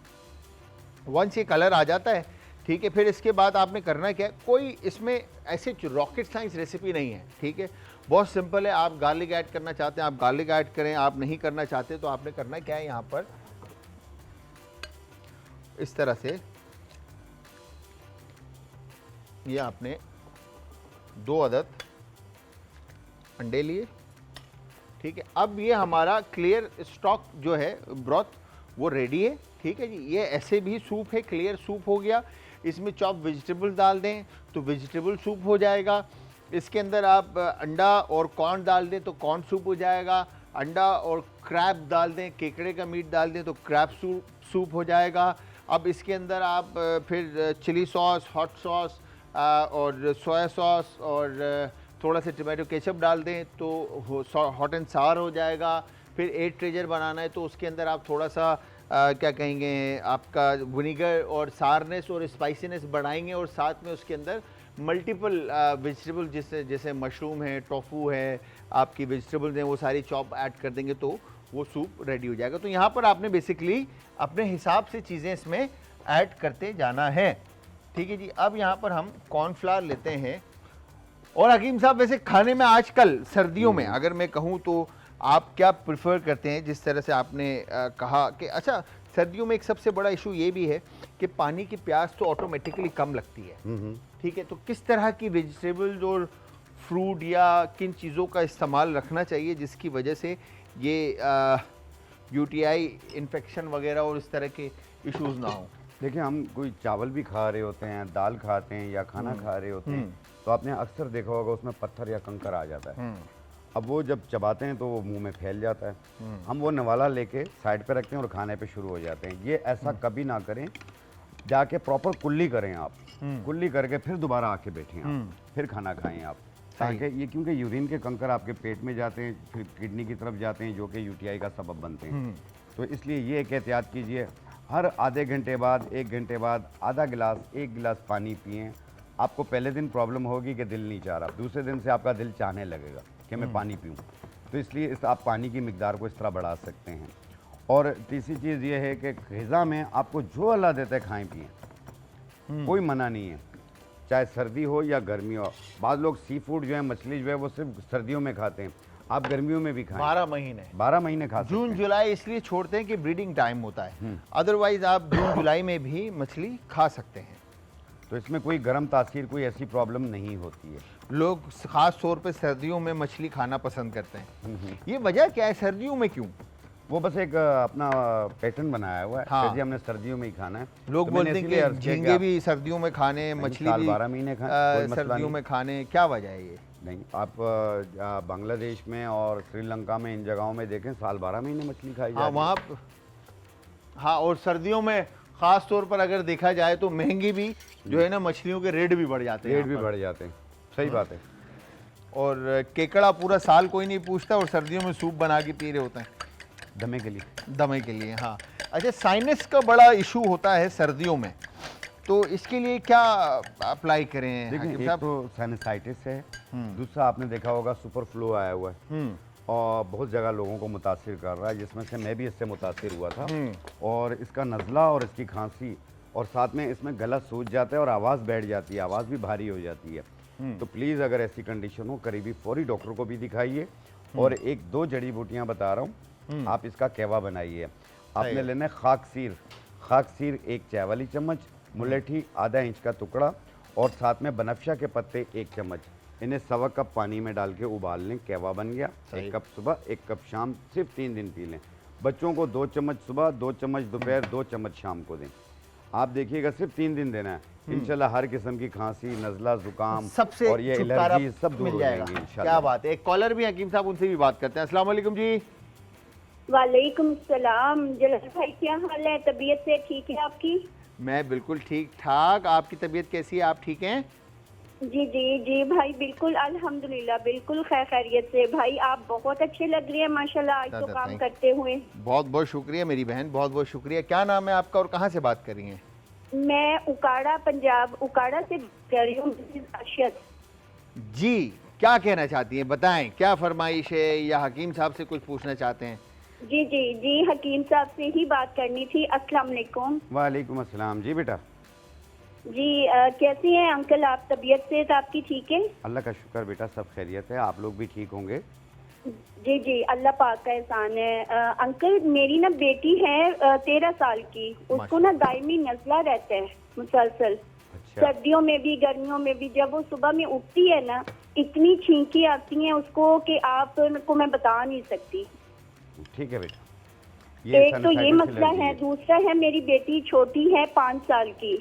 वंस ये कलर आ जाता है, ठीक है, फिर इसके बाद आपने करना क्या है, कोई इसमें ऐसे रॉकेट साइंस रेसिपी नहीं है। ठीक है, बहुत सिंपल है। आप गार्लिक ऐड करना चाहते हैं आप गार्लिक ऐड करें, आप नहीं करना चाहते तो आपने करना क्या है, यहाँ पर इस तरह से ये आपने 2 अदद अंडे लिए। ठीक है, अब ये हमारा क्लियर स्टॉक जो है ब्रॉथ वो रेडी है। ठीक है जी, ये ऐसे भी सूप है, क्लियर सूप हो गया। इसमें चॉप वेजिटेबल डाल दें तो वेजिटेबल सूप हो जाएगा। इसके अंदर आप अंडा और कॉर्न डाल दें तो कॉर्न सूप हो जाएगा। अंडा और क्रैब डाल दें, केकड़े का मीट डाल दें तो क्रैब सूप हो जाएगा। अब इसके अंदर आप फिर चिली सॉस, हॉट सॉस और सोया सॉस और थोड़ा सा टमाटो केचप डाल दें तो हॉट एंड सावर हो जाएगा। फिर 8 ट्रेजर बनाना है तो उसके अंदर आप थोड़ा सा क्या कहेंगे, आपका विनीगर और सारनेस और स्पाइसीनेस बढ़ाएंगे, और साथ में उसके अंदर मल्टीपल वेजिटेबल जैसे मशरूम है, टोफू है, आपकी वेजिटेबल्स हैं, वो सारी चॉप ऐड कर देंगे तो वो सूप रेडी हो जाएगा। तो यहाँ पर आपने बेसिकली अपने हिसाब से चीज़ें इसमें ऐड करते जाना है। ठीक है जी, अब यहाँ पर हम कॉर्नफ्लावर लेते हैं। और हकीम साहब, वैसे खाने में आजकल सर्दियों में अगर मैं कहूँ तो आप क्या प्रेफर करते हैं? जिस तरह से आपने कहा कि अच्छा सर्दियों में एक सबसे बड़ा इशू ये भी है कि पानी की प्यास तो ऑटोमेटिकली कम लगती है। ठीक है, तो किस तरह की वेजिटेबल्स और फ्रूट या किन चीज़ों का इस्तेमाल रखना चाहिए जिसकी वजह से ये यूटीआई इन्फेक्शन वगैरह और इस तरह के इश्यूज ना हो? देखिए, हम कोई चावल भी खा रहे होते हैं, दाल खाते हैं या खाना खा रहे होते हैं तो आपने अक्सर देखा होगा उसमें पत्थर या कंकर आ जाता है। अब वो जब चबाते हैं तो वो मुंह में फैल जाता है। हम वो नवाला लेके साइड पे रखते हैं और खाने पे शुरू हो जाते हैं। ये ऐसा कभी ना करें, जाके प्रॉपर कुल्ली करें आप। कुल्ली करके फिर दोबारा आके बैठें आप, फिर खाना खाएं आप, ताकि ये, क्योंकि यूरिन के कंकर आपके पेट में जाते हैं, फिर किडनी की तरफ जाते हैं जो कि यूटीआई का सबब बनते हैं। तो इसलिए ये एक एहतियात कीजिए, हर आधे घंटे बाद 1 घंटे बाद आधा गिलास 1 गिलास पानी पिएं। आपको पहले दिन प्रॉब्लम होगी कि दिल नहीं चाह रहा, दूसरे दिन से आपका दिल चाहने लगेगा कि मैं पानी पीऊँ। तो इसलिए आप पानी की मिकदार को इस तरह बढ़ा सकते हैं। और तीसरी चीज़ ये है कि ग़िज़ा में आपको जो अल्लाह देता है खाएं पिएं, कोई मना नहीं है, चाहे सर्दी हो या गर्मी हो। बाद लोग सी फूड जो है, मछली जो है, वो सिर्फ सर्दियों में खाते हैं, आप गर्मियों में भी खाएं। 12 महीने खा सकते हैं। जून जुलाई इसलिए छोड़ते हैं कि ब्रीडिंग टाइम होता है, अदरवाइज आप जून जुलाई में भी मछली खा सकते हैं। तो इसमें कोई गर्म तासीर, कोई ऐसी प्रॉब्लम नहीं होती है। लोग खास तौर पे सर्दियों में मछली खाना पसंद करते हैं, ये वजह क्या है? सर्दियों में क्यों? वो बस एक अपना पैटर्न बनाया हुआ है। हाँ। जी, हमने सर्दियों में ही खाना है। लोग तो मैंने बोलते हैं इसीलिए अर्ज़ कि किया झींगे भी सर्दियों में खाने, मछली साल भी 12 महीने खाएं, कोई मसला सर्दियों नहीं। में खाने, क्या वजह है ये? नहीं, आप बांग्लादेश में और श्रीलंका में इन जगहों में देखें, साल 12 महीने मछली खाई हाँ जाती है। वहाँ हाँ, और सर्दियों में ख़ास तौर पर अगर देखा जाए तो महंगी भी जो है ना, मछलियों के रेट भी बढ़ जाते हैं। रेट भी बढ़ जाते हैं, सही बात है। और केकड़ा पूरा साल कोई नहीं पूछता और सर्दियों में सूप बना के पी रहे होते हैं दमे के लिए। दमे के लिए। हाँ, अच्छा, साइनस का बड़ा इशू होता है सर्दियों में। तो इसके लिए क्या अप्लाई करें देखिए, हाकिम एक साहब? तो साइनसाइटिस है, दूसरा आपने देखा होगा सुपर फ्लू आया हुआ है और बहुत जगह लोगों को मुतासिर कर रहा है, जिसमें से मैं भी इससे मुतासिर हुआ था। और इसका नज़ला और इसकी खांसी और साथ में इसमें गला सूज जाता है और आवाज़ बैठ जाती है, आवाज़ भी भारी हो जाती है। तो प्लीज़ अगर ऐसी कंडीशन हो करीबी फौरी डॉक्टर को भी दिखाइए। और एक दो जड़ी बूटियाँ बता रहा हूँ, आप इसका कहवा बनाइए। आपने लेना है खाकसीर 1 चाय वाली चम्मच, मुलेठी आधा इंच का टुकड़ा और साथ में बनफशा के पत्ते 1 चम्मच। इन्हें 1.25 कप पानी में डाल के उबाल लें, कहवा बन गया। 1 कप सुबह 1 कप शाम, सिर्फ 3 दिन पी लें। बच्चों को 2 चम्मच सुबह, 2 चम्मच दोपहर, 2 चम्मच शाम को दें। आप देखिएगा सिर्फ 3 दिन देना है, इंशाल्लाह हर किस्म की खांसी, नज़ला, जुकाम सबसे और ये छुटकारा एलर्जी सब दूर मिल हो जाएगा। जाएंगी क्या इंशाल्लाह। बात है। एक कॉलर भी हकीम साहब, उनसे भी बात करते हैं। अस्सलाम वालेकुम जी। वालेकुम सलाम। जलाल भाई क्या हाल है? तबीयत से ठीक है आपकी? मैं बिल्कुल ठीक ठाक। आपकी तबीयत कैसी है? आप ठीक हैं? जी जी जी भाई, बिल्कुल अल्हम्दुलिल्लाह, बिल्कुल खैर खैरियत से। भाई आप बहुत अच्छे लग रहे हैं माशाल्लाह आज तो काम करते हुए। बहुत बहुत शुक्रिया मेरी बहन, बहुत बहुत शुक्रिया। क्या नाम है आपका और कहाँ से बात कर रही हैं? मैं उकाड़ा, पंजाब उकाड़ा से कर रही हूँ, मिसेस अरशद। जी, क्या कहना चाहती हैं, बताएं। क्या फरमाइश है या हकीम साहब से कुछ पूछना चाहते हैं? जी जी जी, हकीम साहब से ही बात करनी थी। अस्सलाम वालेकुम। वालेकुम अस्सलाम। जी बेटा। जी कैसे हैं अंकल आप? तबीयत से आपकी ठीक है? अल्लाह का शुक्र बेटा, सब खैरियत है। आप लोग भी ठीक होंगे? जी जी, अल्लाह पाक का एहसान है। अंकल मेरी ना बेटी है 13 साल की, उसको ना दायमी नज़ला रहता है मुसलसल। अच्छा। सर्दियों में भी गर्मियों में भी। जब वो सुबह में उठती है ना, इतनी छींकी आती हैं उसको कि आपको मैं बता नहीं सकती। ठीक है बेटा, एक तो ये sinusitis मसला एलर्जी है। दूसरा है मेरी बेटी छोटी है 5 साल की,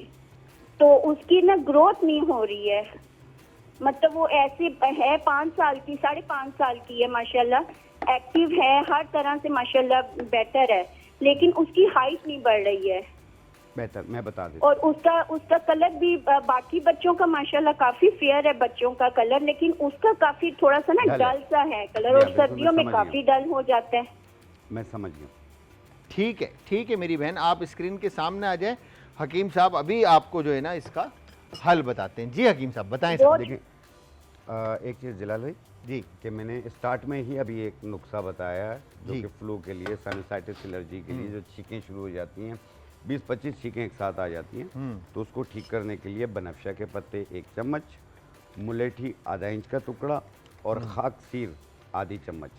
तो उसकी ना ग्रोथ नहीं हो रही है। मतलब वो ऐसे है 5 साल की, 5.5 साल की है माशाल्लाह, एक्टिव है हर तरह से माशाल्लाह, बेटर है, लेकिन उसकी हाइट नहीं बढ़ रही है। बेहतर, मैं बता देता और उसका कलर भी बाकी बच्चों का माशाल्लाह काफी फेयर है बच्चों का कलर, लेकिन उसका काफी थोड़ा सा ना डल है। डल सा है कलर, जी, और बिल्कुल, सर्दियों मैं में समझ काफी डल हो जाता है। हूं। मैं समझ गया। ठीक है मेरी बहन, आप स्क्रीन के सामने आ जाएं। हकीम साहब अभी आपको जो है ना इसका हल बताते हैं। जी हकीम साहब बताएं। बहुत- साहब देखिए, एक चीज़ जलाल भाई जी कि मैंने स्टार्ट में ही अभी एक नुस्खा बताया है, जो जी। कि फ्लू के लिए, साइनसाइटिस एलर्जी के लिए, जो छींकें शुरू हो जाती हैं, 20-25 छींकें एक साथ आ जाती हैं, तो उसको ठीक करने के लिए बनफशा के पत्ते 1 चम्मच, मुलेठी आधा इंच का टुकड़ा और खाकसीर आधी चम्मच।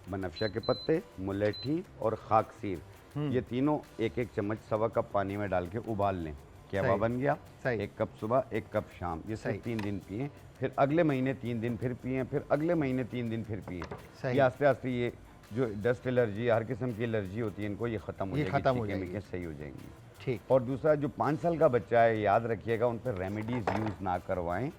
बनफशा के पत्ते, मुलेठी और खाकसीर, ये तीनों 1-1 चम्मच 1.25 कप पानी में डाल के उबाल लें। कहवा सही। बन गया। सही। 1 कप सुबह 1 कप शाम, ये सही। सिर्फ 3 दिन पिए, फिर अगले महीने 3 दिन फिर पिए, फिर अगले महीने 3 दिन फिर पिए। सही। ये आस्ते आस्ते ये जो डस्ट एलर्जी, हर किस्म की एलर्जी होती है इनको, ये ख़त्म हो ये जाएगी, ख़त्म हो छींकें जाएगी। मीकें सही हो जाएंगी। ठीक। और दूसरा, जो 5 साल का बच्चा है, याद रखिएगा उन पर रेमेडीज़ यूज़ ना करवाएं।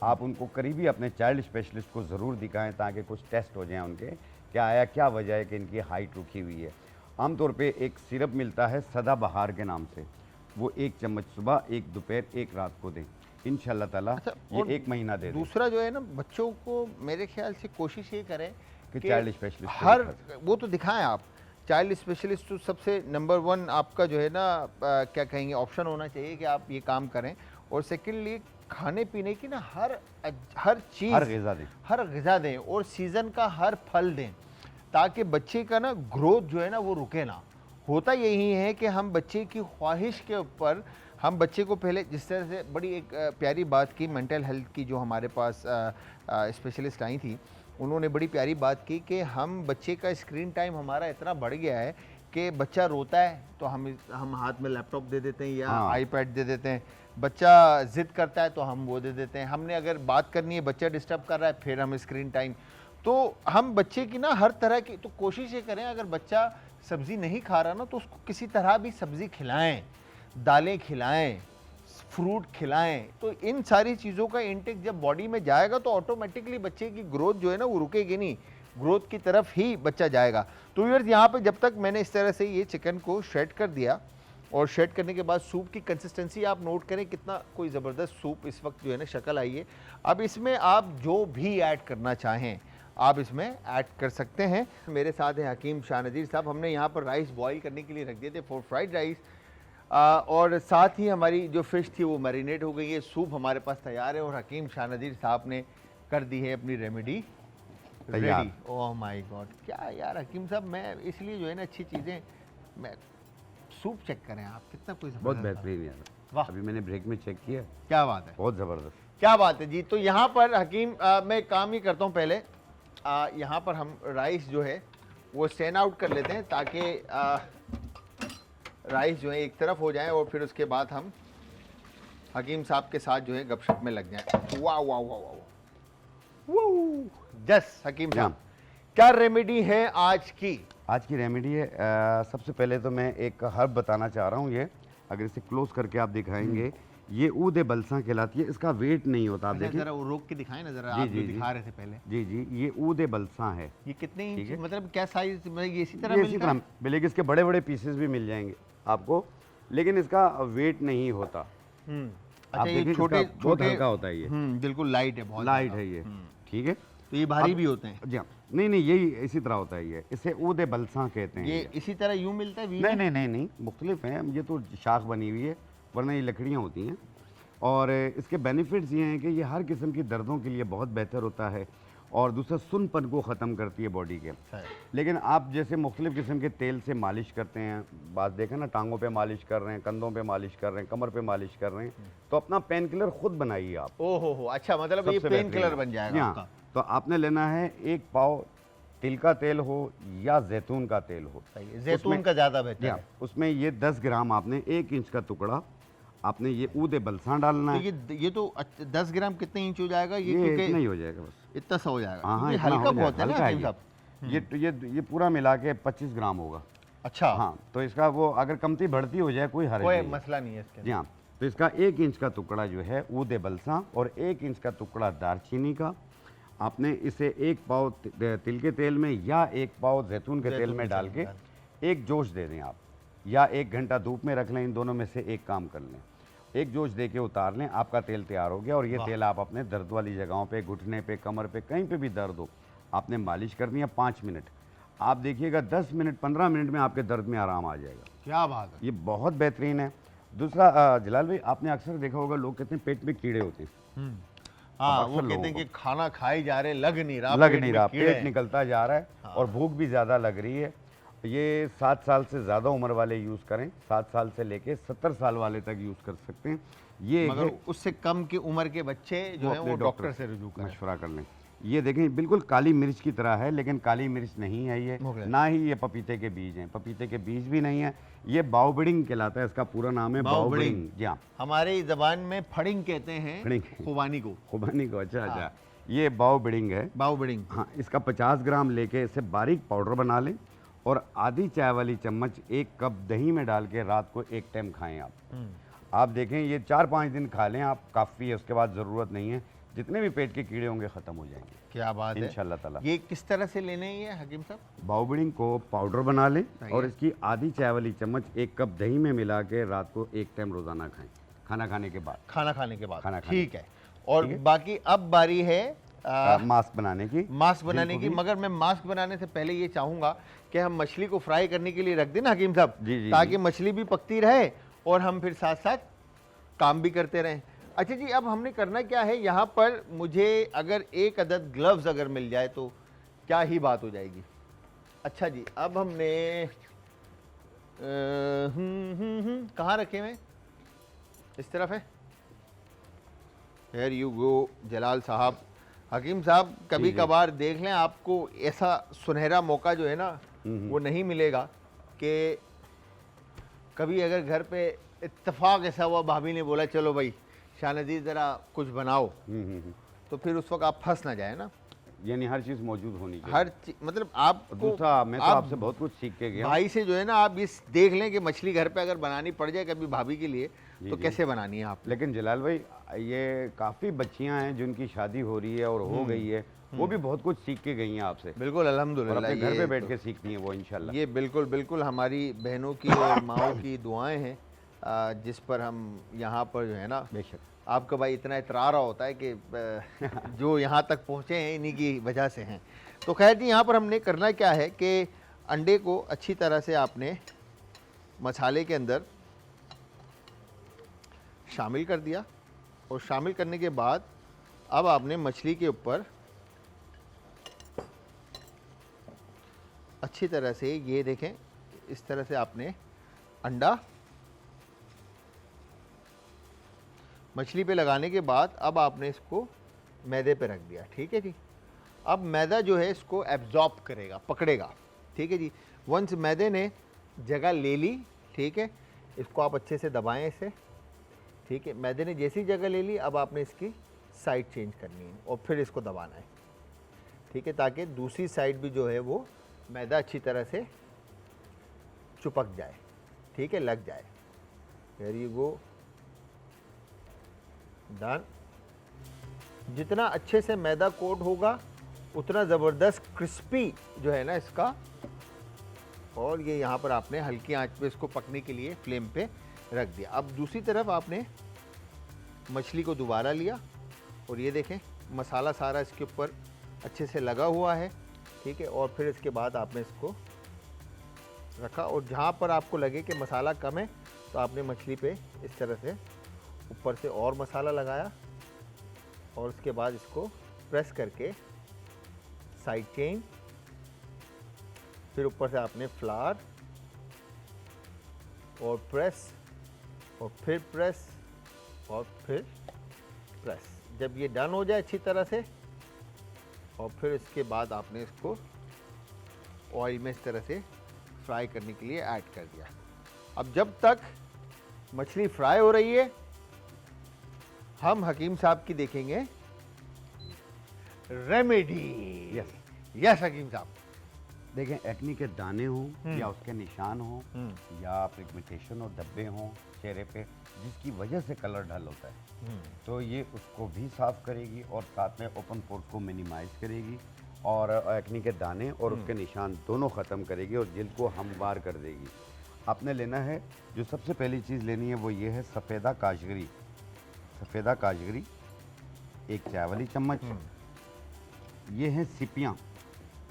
आप उनको करीबी अपने चाइल्ड स्पेशलिस्ट को ज़रूर दिखाएं, ताकि कुछ टेस्ट हो जाएं उनके, क्या आया, क्या वजह है कि इनकी हाइट रुकी हुई है। आमतौर पे एक सिरप मिलता है सदाबहार के नाम से, वो 1 चम्मच सुबह, 1 दोपहर, 1 रात को दें। इंशाल्लाह ताला अच्छा, ये और 1 महीना दे दें। दूसरा जो है ना, बच्चों को मेरे ख्याल से कोशिश ये करें कि कि चाइल्ड स्पेशलिस्ट को हर दिखा वो तो दिखाएं आप। चाइल्ड स्पेशलिस्ट तो सबसे नंबर 1 आपका जो है ना क्या कहेंगे ऑप्शन होना चाहिए कि आप ये काम करें। और सेकेंडली खाने पीने की ना हर चीज़, हर ग़िज़ा दें। हर ग़िज़ा दें और सीज़न का हर फल दें, ताकि बच्चे का ना ग्रोथ जो है ना वो रुके ना। होता यही है कि हम बच्चे की ख्वाहिश के ऊपर, हम बच्चे को पहले जिस तरह से बड़ी एक प्यारी बात की मेंटल हेल्थ की, जो हमारे पास स्पेशलिस्ट आई थी, उन्होंने बड़ी प्यारी बात की कि हम बच्चे का स्क्रीन टाइम हमारा इतना बढ़ गया है कि बच्चा रोता है तो हम हाथ में लैपटॉप दे देते हैं या आईपैड दे देते हैं। बच्चा ज़िद करता है तो हम वो दे देते हैं। हमने अगर बात करनी है, बच्चा डिस्टर्ब कर रहा है, फिर हम स्क्रीन टाइम। तो हम बच्चे की ना हर तरह की, तो कोशिश ये करें, अगर बच्चा सब्ज़ी नहीं खा रहा ना तो उसको किसी तरह भी सब्ज़ी खिलाएं, दालें खिलाएं, फ्रूट खिलाएं। तो इन सारी चीज़ों का इंटेक जब बॉडी में जाएगा तो ऑटोमेटिकली बच्चे की ग्रोथ जो है ना वो रुकेगी नहीं, ग्रोथ की तरफ ही बच्चा जाएगा। तो व्यूअर्स, यहाँ पे जब तक मैंने इस तरह से ये चिकन को शेड कर दिया, और शेड करने के बाद सूप की कंसिस्टेंसी आप नोट करें कितना कोई ज़बरदस्त सूप इस वक्त जो है ना शक्ल आई है। अब इसमें आप जो भी ऐड करना चाहें आप इसमें ऐड कर सकते हैं। मेरे साथ है हकीम शाह नज़ीर साहब। हमने यहाँ पर राइस बॉईल करने के लिए रख दिए थे, 4 फ्राइड राइस। और साथ ही हमारी जो फ़िश थी वो मैरिनेट हो गई है, सूप हमारे पास तैयार है और हकीम शाह नज़ीर साहब ने कर दी है अपनी रेमेडी तैयार। रेडी। ओह माय गॉड, क्या यार हकीम साहब, मैं इसलिए जो है ना अच्छी चीज़ें, मैं सूप चेक करें आप, कितना कोई बहुत ज़बरदस्त बेहतरीन यार। वाह। अभी मैंने ब्रेक में चेक किया, क्या बात है, बहुत ज़बरदस्त। क्या बात है जी। तो यहाँ पर हकीम मैं एक काम ही करता हूँ, पहले यहाँ पर हम राइस जो है वो स्टैंड आउट कर लेते हैं ताकि राइस जो है एक तरफ हो जाए और फिर उसके बाद हम हकीम साहब के साथ जो है गपशप में लग जाएं। वाह वाह वाह वाह, जस हकीम साहब, क्या रेमेडी है आज की? आज की रेमेडी है, सबसे पहले तो मैं एक हर्ब बताना चाह रहा हूँ। ये अगर इसे क्लोज करके आप दिखाएंगे, ये ऊद बलसा कहलाती है। इसका वेट नहीं होता, आप देखिए जरा वो रोक के दिखाएं ना जरा, जी, आप जी, जो जी। दिखा रहे थे पहले। जी जी, ये ऊद बलसा है। ये कितने ठीक इंच, है। मतलब क्या साइज, मतलब ये इसी तरह ये इसी मिलता है? तरह मिलेगी, इसके बड़े बड़े पीसेस भी मिल जाएंगे आपको, लेकिन इसका वेट नहीं होता। अच्छा, आप ये देखें, छोटे इसका बहुत छोटे हल्का होता है ये, बिल्कुल लाइट है, बहुत लाइट ज़्यादा। है ये, ठीक है। तो ये भारी भी होते हैं? जी हाँ, नहीं नहीं, यही इसी तरह होता है ये, इसे ऊद बलसा कहते हैं। ये इसी तरह यूं मिलता है? नहीं नहीं नहीं नहीं, मुख्तलिफ हैं, ये तो शाख बनी हुई है, वरना ये लकड़ियाँ होती हैं। और इसके बेनिफिट्स ये हैं कि ये हर किस्म की दर्दों के लिए बहुत बेहतर होता है, और दूसरा सुनपन को ख़त्म करती है बॉडी के। लेकिन आप जैसे मुख्तलिफ किस्म के तेल से मालिश करते हैं, बात देखा ना, टांगों पे मालिश कर रहे हैं, कंधों पे मालिश कर रहे हैं, कमर पे मालिश कर रहे हैं, तो अपना पेन किलर खुद बनाइए आप। ओहो हो, अच्छा, मतलब ये सबसे पेन बेहतरीन किलर है। बन जी जाएगा हाँ, आपका। तो आपने लेना है 1 पाव तिल का तेल हो या जैतून का तेल हो। सही है, जैतून उसमें- का ज़्यादा जी बेहतर हाँ, है। उसमें ये 10 ग्राम आपने 1 इंच का टुकड़ा आपने ये ऊद बलसा डालना तो है। ये तो 10 ग्राम कितने इंच हो जाएगा ये? ये क्योंकि इतना ही हो जाएगा बस। इतना सा हो जाएगा, हाँ हाँ, क्योंकि इतना हल्का हो बहुत है जाएगा, ना हल्का है हकीम ये। साहब। ये पूरा मिला के 25 ग्राम होगा। अच्छा, हाँ, तो इसका वो अगर कमती बढ़ती हो जाए कोई हर्ज कोई नहीं है। मसला नहीं है इसके जी हाँ, तो इसका 1 इंच का टुकड़ा जो है ऊद बलसा और 1 इंच का टुकड़ा दारचीनी का, आपने इसे 1 पाव तिल के तेल में या 1 पाव जैतून के तेल में डाल के एक जोश दे दें आप, या 1 घंटा धूप में रख लें। इन दोनों में से एक काम कर लें, एक जोश दे के उतार लें, आपका तेल तैयार हो गया। और ये तेल आप अपने दर्द वाली जगहों पे, घुटने पे, कमर पे, कहीं पे भी दर्द हो, आपने मालिश करनी है 5 मिनट। आप देखिएगा 10 मिनट 15 मिनट में आपके दर्द में आराम आ जाएगा। क्या बात है। ये बहुत बेहतरीन है। दूसरा जलाल भाई, आपने अक्सर देखा होगा, लोग कहते हैं पेट में कीड़े होते हैं। हाँ, अब वो अक्सर कहते हैं लोगों कि खाना खाए जा रहे, लग नहीं रहा, लग पेट नहीं में रहा, कीड़े पेट हैं। निकलता जा रहा है और भूख भी ज़्यादा लग रही है। ये 7 साल से ज़्यादा उम्र वाले यूज़ करें, 7 साल से लेके 70 साल वाले तक यूज़ कर सकते हैं। ये मगर उससे कम की उम्र के बच्चे जो है अपने वो डॉक्टर से रुजू करें। मशवरा कर लें। ये देखें, बिल्कुल काली मिर्च की तरह है, लेकिन काली मिर्च नहीं है ये, हो गया। ना ही ये पपीते के बीज हैं, पपीते के बीज भी नहीं है। ये बाउबडिंग कहलाता है, इसका पूरा नाम है बाउबडिंग। बाउबडिंग। जी हाँ, हमारी जबान में फड़िंग कहते हैं, फड़िंग। खुबानी को। खुबानी को, अच्छा अच्छा, ये बाउबडिंग है। बाउबडिंग। हाँ, इसका 50 ग्राम लेके इसे बारीक पाउडर बना लें और आधी चाय वाली चम्मच 1 कप दही में डाल के रात को 1 टाइम खाएं आप देखें, ये 4-5 दिन खा लें आप, काफ़ी है, उसके बाद ज़रूरत नहीं है। जितने भी पेट के कीड़े होंगे ख़त्म हो जाएंगे क्या बात है। इंशाल्लाह ताला। ये किस तरह से लेने हैं ये हकीम साहब? बाउबडिंग को पाउडर बना लें सही और है। इसकी आधी चाय वाली चम्मच 1 कप दही में मिला के रात को 1 टाइम रोज़ाना खाएं, खाना खाने के बाद। खाना खाने के बाद? खाना खाने ठीक है। और बाकी अब बारी है मास्क बनाने की। मास्क बनाने की। मगर मैं मास्क बनाने से पहले ये चाहूँगा कि हम मछली को फ्राई करने के लिए रख दें ना हकीम साहब, जी, जी, ताकि मछली भी पकती रहे और हम फिर साथ साथ काम भी करते रहें। अच्छा जी, अब हमने करना क्या है, यहाँ पर मुझे अगर 1 अदद ग्लव्स अगर मिल जाए तो क्या ही बात हो जाएगी। अच्छा जी, अब हमने कहाँ रखे हुए? इस तरफ है। Here you go जलाल साहब। हकीम साहब, कभी कभार देख लें, आपको ऐसा सुनहरा मौका जो है ना वो नहीं मिलेगा कि कभी अगर घर पे इत्तेफाक ऐसा हुआ, भाभी ने बोला चलो भाई शाहनज़ीर ज़रा कुछ बनाओ, तो फिर उस वक्त आप फंस ना जाए ना। यानी हर चीज़ मौजूद होनी चाहिए। हर मतलब आप दूसरा, मैं तो आपसे बहुत कुछ सीख के गया। भाई से जो है ना, आप इस देख लें कि मछली घर पे अगर बनानी पड़ जाए कभी भाभी के लिए, तो जी। कैसे बनानी है आप। लेकिन जलाल भाई, ये काफ़ी बच्चियां हैं जिनकी शादी हो रही है और हो गई है, वो भी बहुत कुछ सीख के गई हैं आपसे, बिल्कुल और अल्हम्दुलिल्लाह। अपने घर ये पे बैठ तो- के सीखती हैं वो इंशाल्लाह। ये बिल्कुल बिल्कुल हमारी बहनों की और माओं की दुआएं हैं, जिस पर हम यहाँ पर जो है ना, बेशक। आपका भाई इतना इतरारा होता है कि जो यहाँ तक पहुँचे हैं इन्हीं की वजह से हैं। तो खैर जी, यहाँ पर हमने करना क्या है कि अंडे को अच्छी तरह से आपने मसाले के अंदर शामिल कर दिया और शामिल करने के बाद अब आपने मछली के ऊपर अच्छी तरह से, ये देखें, इस तरह से आपने अंडा मछली पे लगाने के बाद अब आपने इसको मैदे पे रख दिया। ठीक है जी। अब मैदा जो है इसको एब्जॉर्ब करेगा, पकड़ेगा। ठीक है जी। वंस मैदे ने जगह ले ली, ठीक है, इसको आप अच्छे से दबाएं इसे। ठीक है, मैदे ने जैसी जगह ले ली, अब आपने इसकी साइड चेंज करनी है और फिर इसको दबाना है। ठीक है, ताकि दूसरी साइड भी जो है वो मैदा अच्छी तरह से चिपक जाए। ठीक है, लग जाए। Where you go, done. जितना अच्छे से मैदा कोट होगा उतना ज़बरदस्त क्रिस्पी जो है ना इसका। और ये यहाँ पर आपने हल्की आंच पे इसको पकने के लिए फ्लेम पे रख दिया। अब दूसरी तरफ आपने मछली को दोबारा लिया और ये देखें मसाला सारा इसके ऊपर अच्छे से लगा हुआ है। ठीक है, और फिर इसके बाद आपने इसको रखा और जहाँ पर आपको लगे कि मसाला कम है तो आपने मछली पे इस तरह से ऊपर से और मसाला लगाया और उसके बाद इसको प्रेस करके साइड चेन, फिर ऊपर से आपने फ्लावर और प्रेस और फिर प्रेस और फिर प्रेस। जब ये डन हो जाए अच्छी तरह से और फिर इसके बाद आपने इसको ऑयल में इस तरह से फ्राई करने के लिए ऐड कर दिया। अब जब तक मछली फ्राई हो रही है हम हकीम साहब की देखेंगे रेमेडी। यस यस हकीम साहब। देखें, एक्नी के दाने हों या उसके निशान हों या पिगमेंटेशन और धब्बे हों चेहरे पे जिसकी वजह से कलर डल होता है, तो ये उसको भी साफ करेगी और साथ में ओपन पोर्स को मिनिमाइज करेगी और एक्नी के दाने और उसके निशान दोनों ख़त्म करेगी और जिल्द को हमवार कर देगी। आपने लेना है, जो सबसे पहली चीज़ लेनी है वो ये है सफ़ेदा काशगरी। सफ़ेदा काशगरी 1 चाय वाली चम्मच। ये है सिपियाँ।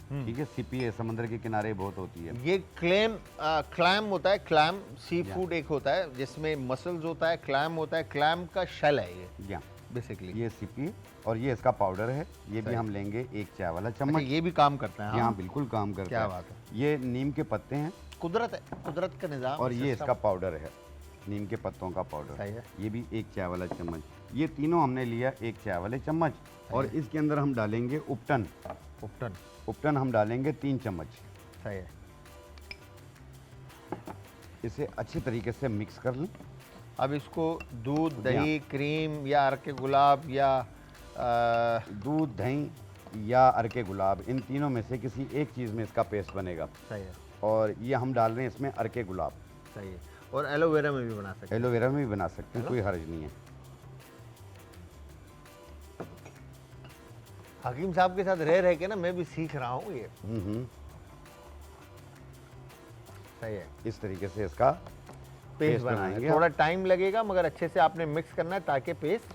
ठीक है, सिपी है, समंदर के किनारे बहुत होती है। ये क्लैम होता है। क्लैम सी फूड एक होता है जिसमें मसल्स होता है, क्लैम होता है, क्लैम का शेल है ये या बेसिकली। ये सिपी और ये इसका पाउडर है, ये भी हम लेंगे 1 चाय वाला चम्मच। ये भी काम करता है। यहाँ बिल्कुल काम करता क्या है। बात है। ये नीम के पत्ते हैं, कुदरत है, कुदरत का निज़ाम। और ये इसका पाउडर है, नीम के पत्तों का पाउडर सही है। ये भी 1 चाय वाला चम्मच। ये तीनों हमने लिया 1 चाय वाले चम्मच और इसके अंदर हम डालेंगे उपटन। उपटन हम डालेंगे 3 चम्मच। सही है। इसे अच्छी तरीके से मिक्स कर लें। अब इसको दूध, दही, क्रीम या अर्के गुलाब या दूध, दही या अर्के गुलाब, इन तीनों में से किसी एक चीज़ में इसका पेस्ट बनेगा। सही है। और ये हम डाल रहे हैं इसमें अर्के गुलाब। सही है। और एलोवेरा में भी बना सकते हैं। एलोवेरा में भी बना सकते हैं, कोई हर्ज नहीं है। हकीम साहब के साथ रह के ना मैं भी सीख रहा हूँ ये। सही है। इस तरीके से इसका पेस्ट बनाएंगे। थोड़ा टाइम लगेगा मगर अच्छे से आपने मिक्स करना है ताकि पेस्ट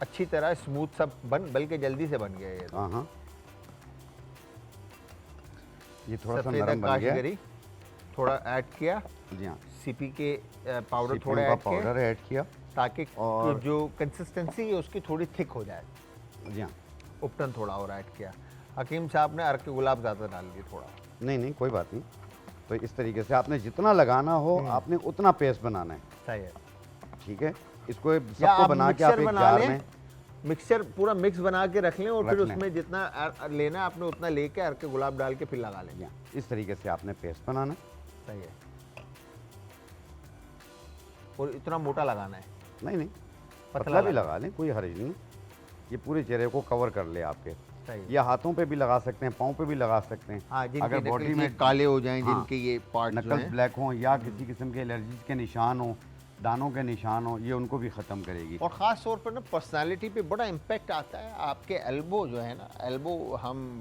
अच्छी तरह स्मूथ सब बल्कि जल्दी से बन गया ये। हाँ, ये थोड़ा सा नरम बन गया। थोड़ा ऐड किया। जी हाँ, सीपी के पाउडर थोड़ा ऐड किया ताकि और जो कंसिस्टेंसी है उसकी थोड़ी थिक हो जाए। जी हाँ, उपटन थोड़ा और ऐड किया। हकीम साहब ने अर्के गुलाब ज़्यादा डाल दिए थोड़ा। नहीं कोई बात नहीं। तो इस तरीके से आपने जितना लगाना हो आपने उतना पेस्ट बनाना है। सही है। ठीक है, इसको सबको बना के आप एक जार में मिक्सचर पूरा मिक्स बना के रख लें और फिर उसमें जितना लेना है आपने उतना लेके अर्के गुलाब डाल के फिर लगा लें। इस तरीके से आपने पेस्ट बनाना है। सही है। और इतना मोटा लगाना है? नहीं, पतला भी लगा लें, कोई हर्ज नहीं। ये पूरे चेहरे को कवर कर ले आपके। ये हाथों पे भी लगा सकते हैं, पाँव पे भी लगा सकते हैं। हाँ, अगर बॉडी में काले हो जाएं, जिनके ये पार्ट नकल्स ब्लैक हों या किसी किस्म के एलर्जी के निशान हो, दानों के निशान हो, ये उनको भी ख़त्म करेगी। और ख़ास तौर पर ना पर्सनालिटी पे बड़ा इम्पेक्ट आता है। आपके एल्बो जो है ना, एल्बो हम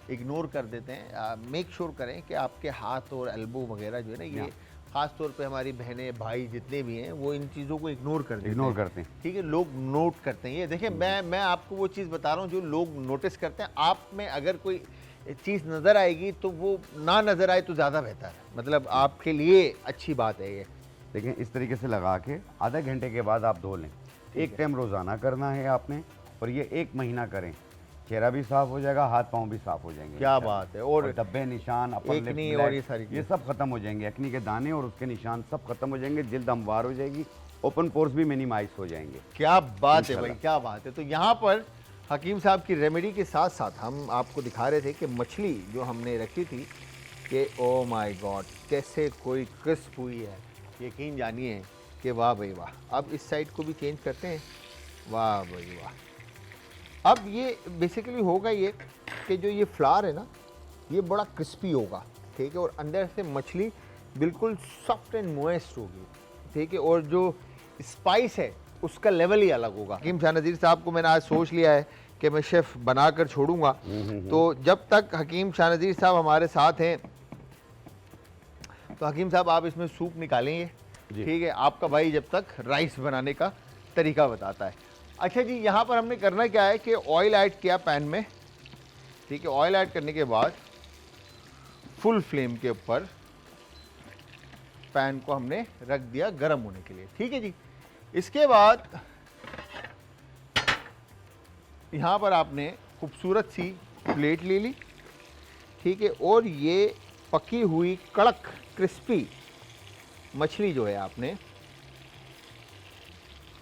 इग्नोर कर देते हैं। मेक श्योर करें कि आपके हाथ और एल्बो वगैरह जो है ना, ये ख़ास तौर पे हमारी बहनें भाई जितने भी हैं वो इन चीज़ों को इग्नोर करते हैं। ठीक है, लोग नोट करते हैं। ये देखिए, मैं आपको वो चीज़ बता रहा हूँ जो लोग नोटिस करते हैं। आप में अगर कोई चीज़ नज़र आएगी तो वो ना नज़र आए तो ज़्यादा बेहतर है। मतलब आपके लिए अच्छी बात है ये। देखें इस तरीके से लगा के आधा घंटे के बाद आप धो लें। एक टाइम रोज़ाना करना है आपने, और ये 1 महीना करें। चेहरा भी साफ हो जाएगा, हाथ पाँव भी साफ हो जाएंगे। क्या बात है। और धब्बे, निशान, अपर लिप, एक्नी ब्लैक, और ये सारी ये सब खत्म हो जाएंगे। एक्नी के दाने और उसके निशान सब खत्म हो जाएंगे। जल्द हमवार हो जाएगी, ओपन पोर्स भी मिनिमाइज हो जाएंगे। क्या बात है भाई, क्या बात है। तो यहाँ पर हकीम साहब की रेमेडी के साथ साथ हम आपको दिखा रहे थे कि मछली जो हमने रखी थी कि ओ माय गॉड कैसे कोई क्रिस्प हुई है, यकीन जानिए कि वाह भाई वाह। अब इस साइड को भी चेंज करते हैं, वाह भाई वाह। अब ये बेसिकली होगा ये कि जो ये फ्लावर है ना ये बड़ा क्रिस्पी होगा, ठीक है, और अंदर से मछली बिल्कुल सॉफ्ट एंड मॉइस्ट होगी, ठीक है, और जो स्पाइस है उसका लेवल ही अलग होगा। हकीम शाह नज़ीर साहब को मैंने आज सोच लिया है कि मैं शेफ़ बनाकर छोड़ूंगा। तो जब तक हकीम शाह नज़ीर साहब हमारे साथ हैं तो हकीम साहब आप इसमें सूप निकालेंगे, ठीक है, आपका भाई जब तक राइस बनाने का तरीका बताता है। अच्छा जी, यहाँ पर हमने करना क्या है कि ऑयल ऐड किया पैन में, ठीक है, ऑयल ऐड करने के बाद फुल फ्लेम के ऊपर पैन को हमने रख दिया गर्म होने के लिए, ठीक है जी। इसके बाद यहाँ पर आपने खूबसूरत सी प्लेट ले ली, ठीक है, और ये पकी हुई कड़क क्रिस्पी मछली जो है आपने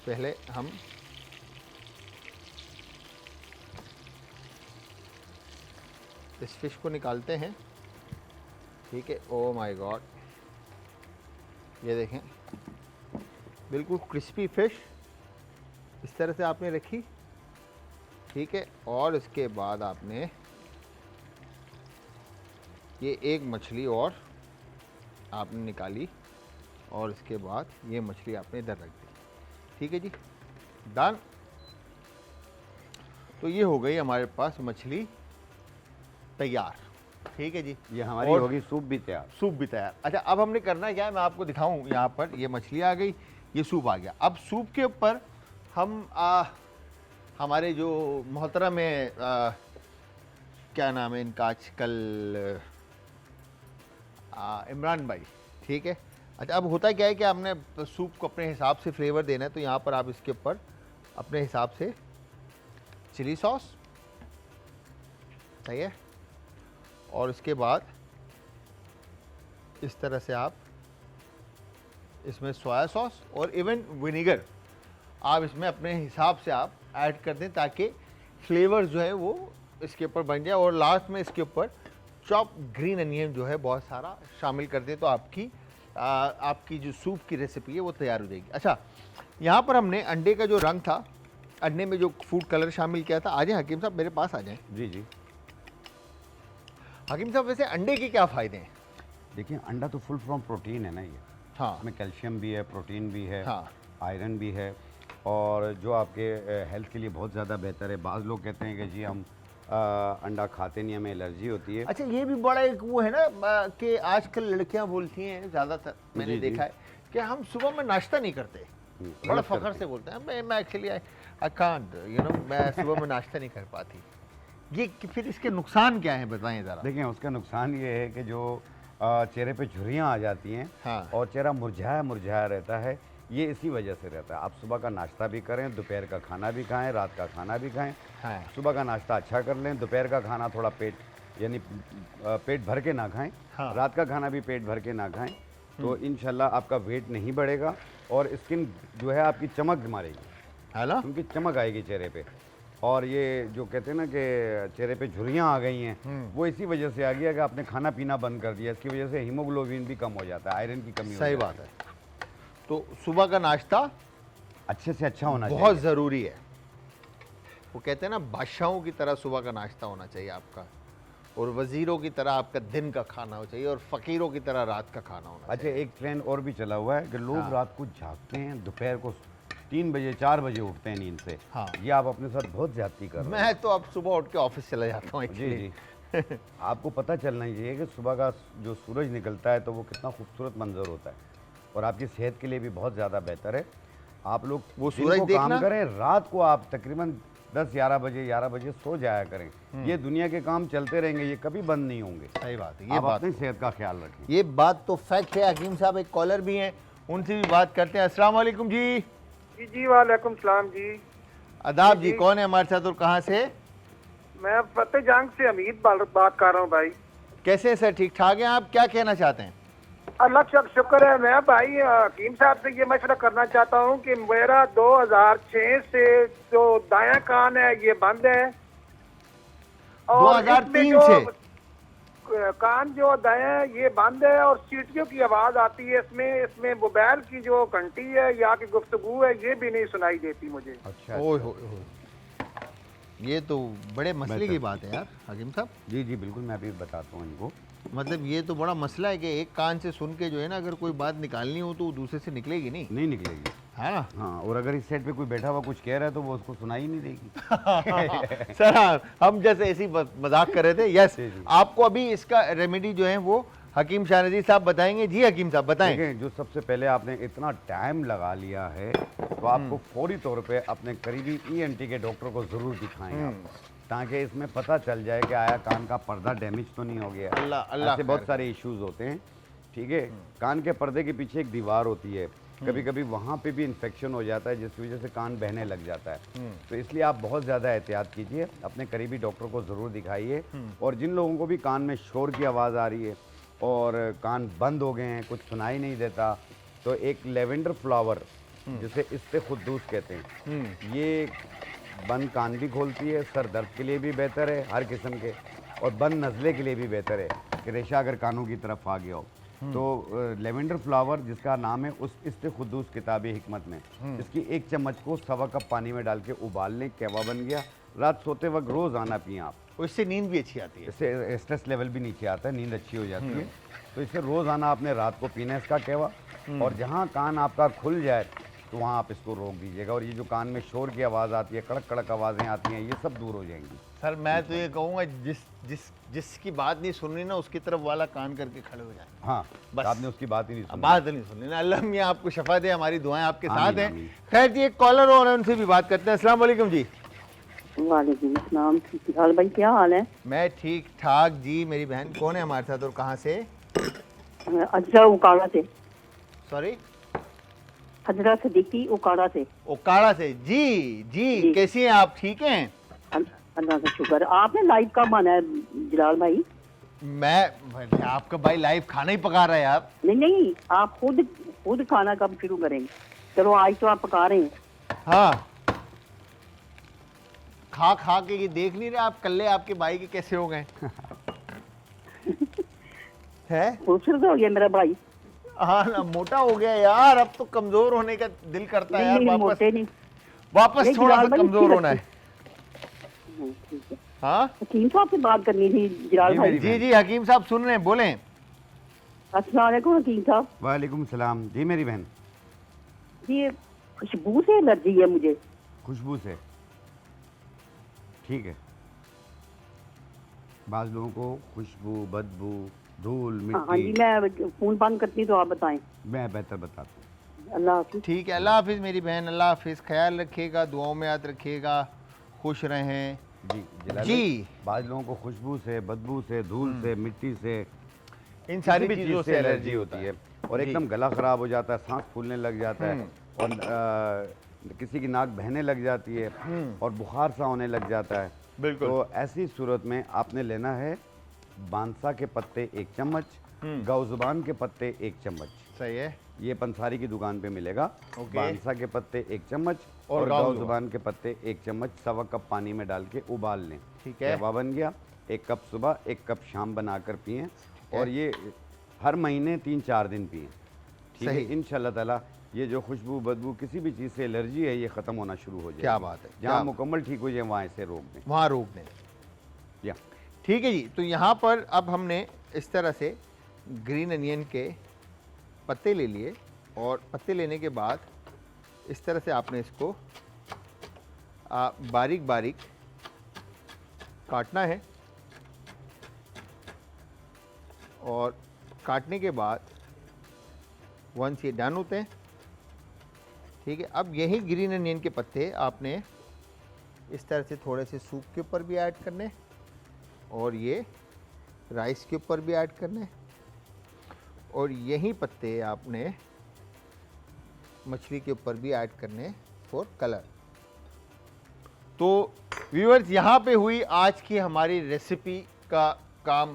पहले हम इस फिश को निकालते हैं, ठीक है। ओ माय गॉड, ये देखें बिल्कुल क्रिस्पी फिश इस तरह से आपने रखी, ठीक है, और इसके बाद आपने ये एक मछली और आपने निकाली और इसके बाद ये मछली आपने इधर रख दी, ठीक है जी, डन। तो ये हो गई हमारे पास मछली तैयार, ठीक है जी। ये हमारी और होगी सूप भी तैयार। सूप भी तैयार। अच्छा, अब हमने करना क्या है मैं आपको दिखाऊं। यहाँ पर ये मछली आ गई, ये सूप आ गया। अब सूप के ऊपर हम हमारे जो मोहतरम है क्या नाम है इनका आजकल, इमरान भाई, ठीक है। अच्छा, अब होता क्या है कि हमने सूप को अपने हिसाब से फ्लेवर देना है, तो यहाँ पर आप इसके ऊपर अपने हिसाब से चिली सॉस, सही है, और इसके बाद इस तरह से आप इसमें सोया सॉस और इवन विनेगर आप इसमें अपने हिसाब से आप ऐड कर दें ताकि फ्लेवर जो है वो इसके ऊपर बन जाए, और लास्ट में इसके ऊपर चॉप ग्रीन अनियन जो है बहुत सारा शामिल कर दें तो आपकी जो सूप की रेसिपी है वो तैयार हो जाएगी। अच्छा, यहाँ पर हमने अंडे का जो रंग था, अंडे में जो फूड कलर शामिल किया था, आ जाए हकीम साहब मेरे पास आ जाएं। जी जी। हकीम साहब वैसे अंडे के क्या फ़ायदे हैं? देखिए अंडा तो फुल फ्रॉम प्रोटीन है ना, ये हाँ, इसमें कैल्शियम भी है, प्रोटीन भी है, हाँ, आयरन भी है, और जो आपके हेल्थ के लिए बहुत ज़्यादा बेहतर है। बाज़ लोग कहते हैं कि जी हम अंडा खाते नहीं, हमें एलर्जी होती है। अच्छा, ये भी बड़ा एक वो है ना कि आजकल लड़कियां बोलती हैं ज़्यादातर, मैंने जी, जी। देखा है कि हम सुबह में नाश्ता नहीं करते, बड़ा गलत फखर करते से बोलते हैं मैं एक्चुअली आई कांट मैं सुबह में नाश्ता नहीं कर पाती। ये फिर इसके नुकसान क्या हैं बताएं ज़रा। देखिए उसका नुकसान ये है कि जो चेहरे पे झुर्रियाँ आ जाती हैं, हाँ, और चेहरा मुरझाया मुरझाया रहता है, ये इसी वजह से रहता है। आप सुबह का नाश्ता भी करें, दोपहर का खाना भी खाएं, रात का खाना भी खाएं। हाँ, सुबह का नाश्ता अच्छा कर लें, दोपहर का खाना थोड़ा यानी पेट भर के ना खाएं, हाँ। रात का खाना भी पेट भर के ना खाएं, तो इंशाल्लाह आपका वेट नहीं बढ़ेगा और स्किन जो है आपकी चमक मारेगी, है ना। उनकी चमक आएगी चेहरे पे। और ये जो कहते हैं ना कि चेहरे पे झुर्रियाँ आ गई हैं, वो इसी वजह से आ गई है कि आपने खाना पीना बंद कर दिया। इसकी वजह से हीमोग्लोबिन भी कम हो जाता है, आयरन की कमी सही हो बात है। तो सुबह का नाश्ता अच्छे से अच्छा होना बहुत चाहिए। ज़रूरी है। वो कहते हैं ना बादशाहों की तरह सुबह का नाश्ता होना चाहिए आपका, और वज़ीरों की तरह आपका दिन का खाना हो चाहिए, और फ़कीरों की तरह रात का खाना होना अच्छा, चाहिए। एक ट्रेंड और भी चला हुआ है कि लोग हाँ। रात को जागते हैं, दोपहर को 3 बजे 4 बजे उठते हैं नींद से। हाँ। ये आप अपने साथ बहुत ज्यादती कर रहे हैं। मैं तो अब सुबह उठ के ऑफिस चला जाता हूँ जी actually। जी। आपको पता चलना चाहिए कि सुबह का जो सूरज निकलता है तो वो कितना खूबसूरत मंजर होता है, और आपकी सेहत के लिए भी बहुत ज़्यादा बेहतर है। आप लोग वो दिन सूरज को देखना। काम करें, रात को आप तकरीबन 10-11 बजे सो जाया करें। ये दुनिया के काम चलते रहेंगे, ये कभी बंद नहीं होंगे। सही बात है, ये आप बात अपनी सेहत का ख्याल रखें। ये बात तो फैक्ट है। हकीम साहब एक कॉलर भी हैं, उनसे भी बात करते हैं। अस्सलाम वालेकुम जी। जी जी वालेकुम सलाम जी। आदाब जी, कौन है हमारे साथ और कहाँ से? मैं फतेह जंग से हमीद बात कर रहा हूँ भाई। कैसे हैं सर? ठीक ठाक हैं? आप क्या कहना चाहते हैं? अल्लाह का शुक्र है। मैं भाई हकीम साहब से ये मशवरा करना चाहता हूँ कि मेरा 2006 से जो दायां कान है ये बंद है, और 2003 इसमें जो से कान जो दायां ये बंद है और सीटियों की आवाज आती है इसमें मोबाइल की जो घंटी है या की गुफ्तगू है ये भी नहीं सुनाई देती मुझे। अच्छा ओए हो, ये तो बड़े मसले की बात है यार हकीम साहब। जी जी बिल्कुल, मैं अभी बताता हूँ इनको। मतलब ये तो बड़ा मसला है कि एक कान से सुन के जो है ना, अगर कोई बात निकालनी हो तो वो दूसरे से निकलेगी नहीं, नहीं निकलेगी, है ना? हाँ। और अगर इस साइड पे कोई बैठा हुआ कुछ कह रहा है तो वो उसको सुनाई नहीं देगी। सर हाँ, हम जैसे ऐसी मजाक कर रहे थे। यस, जी, जी। आपको अभी इसका रेमेडी जो है वो हकीम शाह नज़ीर साहब बताएंगे। जी हकीम साहब बताएं। देखें, जो सबसे पहले आपने इतना टाइम लगा लिया है तो आपको फौरी तौर पे अपने करीबी ENT के डॉक्टर को ज़रूर दिखाएं आप, ताकि इसमें पता चल जाए कि आया कान का पर्दा डैमेज तो नहीं हो गया। अल्लाह अल्लाह ऐसे बहुत सारे इश्यूज होते हैं, ठीक है। कान के पर्दे के पीछे एक दीवार होती है, कभी कभी वहाँ पे भी इन्फेक्शन हो जाता है जिसकी वजह से कान बहने लग जाता है। तो इसलिए आप बहुत ज़्यादा एहतियात कीजिए, अपने करीबी डॉक्टर को ज़रूर दिखाइए। और जिन लोगों को भी कान में शोर की आवाज़ आ रही है और कान बंद हो गए हैं, कुछ सुनाई नहीं देता, तो एक लेवेंडर फ्लावर जिसे इस्ते खुद्दूस कहते हैं, ये बंद कान भी खोलती है, सर दर्द के लिए भी बेहतर है हर किस्म के, और बंद नज़ले के लिए भी बेहतर है कि रेशा अगर कानों की तरफ आ गया हो। तो लेवेंडर फ्लावर जिसका नाम है उस इस्ते खुद्दूस किताब हिकमत में, इसकी 1 चम्मच को 1.25 कप पानी में डाल के उबाल लें, कहवा बन गया। रात सोते वक्त रोज़ाना पिएं आप, उससे नींद भी अच्छी आती है, इससे स्ट्रेस लेवल भी नीचे आता है, नींद अच्छी हो जाती है। तो इसे रोज़ाना आपने रात को पीना है इसका कहवा, और जहाँ कान आपका खुल जाए तो वहाँ आप इसको रोक दीजिएगा। और ये जो कान में शोर की आवाज़ आती है, कड़क कड़क आवाज़ें आती हैं, ये सब दूर हो जाएंगी। सर मैं तो ये कहूँगा जिसकी बात नहीं सुननी ना उसकी तरफ वाला कान करके खड़े हो जाए। हाँ, बस। आपने उसकी बात ही नहीं अब सुनी। बात नहीं सुननी ना, अल्लाह मियाँ आपको शफा दे, हमारी दुआएं आपके साथ आमीन, हैं। आमीन। खैर जी, एक कॉलर और है, उनसे भी बात करते हैं। अस्सलाम वालेकुम जी। वालेकुम अस्सलाम। हाल भाई, क्या हाल है? मैं ठीक ठाक जी। मेरी बहन कौन है हमारे साथ और कहाँ से? अजरा उकाड़ा से। सॉरी, हजरा सदीकी उकाड़ा से। ओकाड़ा से। जी, कैसी हैं आप? ठीक हैं? अल्लाह का शुक्र। आपने लाइव कब आना है जलाल भाई? मैं आपका भाई लाइव खाना ही पका रहा है आप। नहीं, आप खुद खाना कब शुरू करेंगे? चलो आज तो आप पका रहे हैं। हाँ, खा के ये देख नहीं रहे आप कल्ले आपके भाई के कैसे हो गए है? खूबसूरत हो गया मेरा भाई। हाँ ना, मोटा हो गया यार। अब तो कमजोर होने का दिल करता है यार। नहीं, वापस मोटे नहीं। वापस नहीं, थोड़ा सा जलाल भाई, कमजोर अच्छी होना है। ठीक है। हाँ हकीम साहब से बात करनी थी जलाल जी, भाई। मेरी जी, हकीम साहब सुन रहे हैं, बोलें। अस्सलाम वालेकुम हकीम साहब। वालेकुम सलाम। जी मेरी बहन, ये खुशबू से एलर्जी है मुझे। खुशबू से? ठीक है। बाज़ लोगों को खुशबू, बदबू, धूल, हाँ जी, मिट्टी। मैं फोन बंद करती हूँ तो आप बताएं। मैं बेहतर बताता हूँ। अल्लाह हाफिज। ठीक है, अल्लाह हाफिज़ मेरी बहन, अल्लाह हाफिज़। ख्याल रखिएगा, दुआओं में याद रखिएगा, खुश रहें। जी जलाल जी। भाई, बाज़ लोगों को खुशबू से, बदबू से, धूल से, मिट्टी से, इन सारी किसी भी चीज़ों चीज़ से एलर्जी होती है, और जी। एकदम गला ख़राब हो जाता है, सांस फूलने लग जाता है, और किसी की नाक बहने लग जाती है, और बुखार सा होने लग जाता है। बिल्कुल। तो ऐसी सूरत में आपने लेना है बांसा के पत्ते 1 चम्मच, गौज़ुबान के पत्ते 1 चम्मच। सही है। ये पंसारी की दुकान पे मिलेगा। ओके। बांसा के पत्ते 1 चम्मच और और गाँव गौज़ुबान के पत्ते 1 चम्मच 1.25 कप पानी में डाल के उबाल लें। ठीक है। कहवा बन गया। 1 कप सुबह, 1 कप शाम बनाकर पिएं, और ये हर महीने 3-4 दिन पिएं। ठीक है, सही। इंशाल्लाह ताला ये जो खुशबू, बदबू, किसी भी चीज़ से एलर्जी है, ये ख़त्म होना शुरू हो जाएगी। क्या बात है, क्या जहाँ बात। मुकम्मल ठीक हो जाए वहाँ इसे रोक दें। वहाँ रोक दें। या ठीक है जी। तो यहाँ पर अब हमने इस तरह से ग्रीन अनियन के पत्ते ले लिए, और पत्ते लेने के बाद इस तरह से आपने इसको बारीक बारीक काटना है, और काटने के बाद वंस ये डन होते हैं। ठीक है, अब यही ग्रीन अनियन के पत्ते आपने इस तरह से थोड़े से सूप के ऊपर भी ऐड करने, और ये राइस के ऊपर भी ऐड करने, और यही पत्ते आपने मछली के ऊपर भी ऐड करने फॉर कलर। तो व्यूअर्स, यहाँ पे हुई आज की हमारी रेसिपी का काम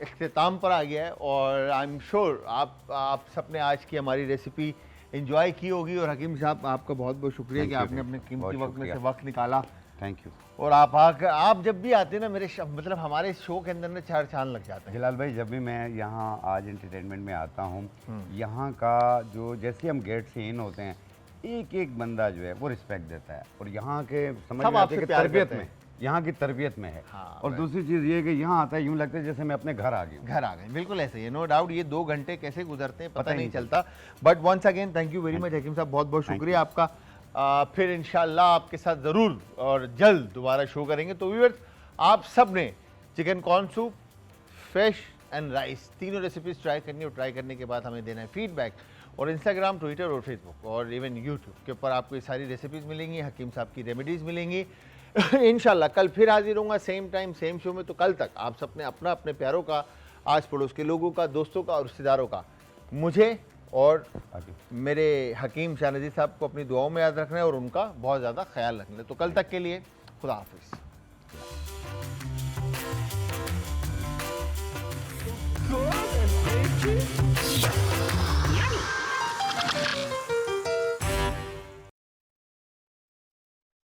इख्तिताम पर आ गया है और आई एम श्योर आप सबने आज की हमारी रेसिपी एंजॉय की होगी। और हकीम साहब, आपका बहुत बहुत शुक्रिया कि आपने अपने कीमती वक्त में से वक्त निकाला। Thank you. और आप जब भी आते हैं ना मेरे मतलब हमारे शो के अंदर ना चार चांद लग जाते हैं। जलाल भाई, जब भी मैं यहाँ आज एंटरटेनमेंट में आता हूँ, यहाँ का जो जैसे हम गेट से इन होते हैं, एक एक बंदा जो है वो रिस्पेक्ट देता है और यहाँ के समझ सब में आते आपसे हैं कि प्यार तरबियत करते में, हैं। यहाँ की तरबियत में है। हाँ, और दूसरी चीज़ ये है कि यहाँ आता है यूँ लगता है जैसे मैं अपने घर आ गया हूँ। घर आ गए, बिल्कुल ऐसे ही है। नो डाउट ये 2 घंटे कैसे गुजरते हैं पता ही नहीं नहीं चलता। But once again thank you very much Hakim Sahab, बहुत बहुत शुक्रिया आपका। फिर इंशाल्लाह आपके साथ ज़रूर और जल्द दोबारा शो करेंगे। तो व्यूअर्स, आप सब ने chicken corn soup, fish and rice तीनों रेसिपीज ट्राई करनी और ट्राई करने के बाद हमें देना है फीडबैक। और इंस्टाग्राम, ट्विटर और फेसबुक और इवन यूट्यूब के ऊपर आपको ये सारी रेसिपीज़ मिलेंगी, हकीम साहब की रेमेडीज़ मिलेंगी। इंशाल्लाह कल फिर हाजिर होऊंगा सेम टाइम सेम शो में। तो कल तक आप सबने अपना अपने प्यारों का, आस पड़ोस के लोगों का, दोस्तों का और रिश्तेदारों का, मुझे और मेरे हकीम शाह नज़ीर साहब को अपनी दुआओं में याद रखना है और उनका बहुत ज़्यादा ख्याल रखना है। तो कल तक के लिए खुदा हाफिज़।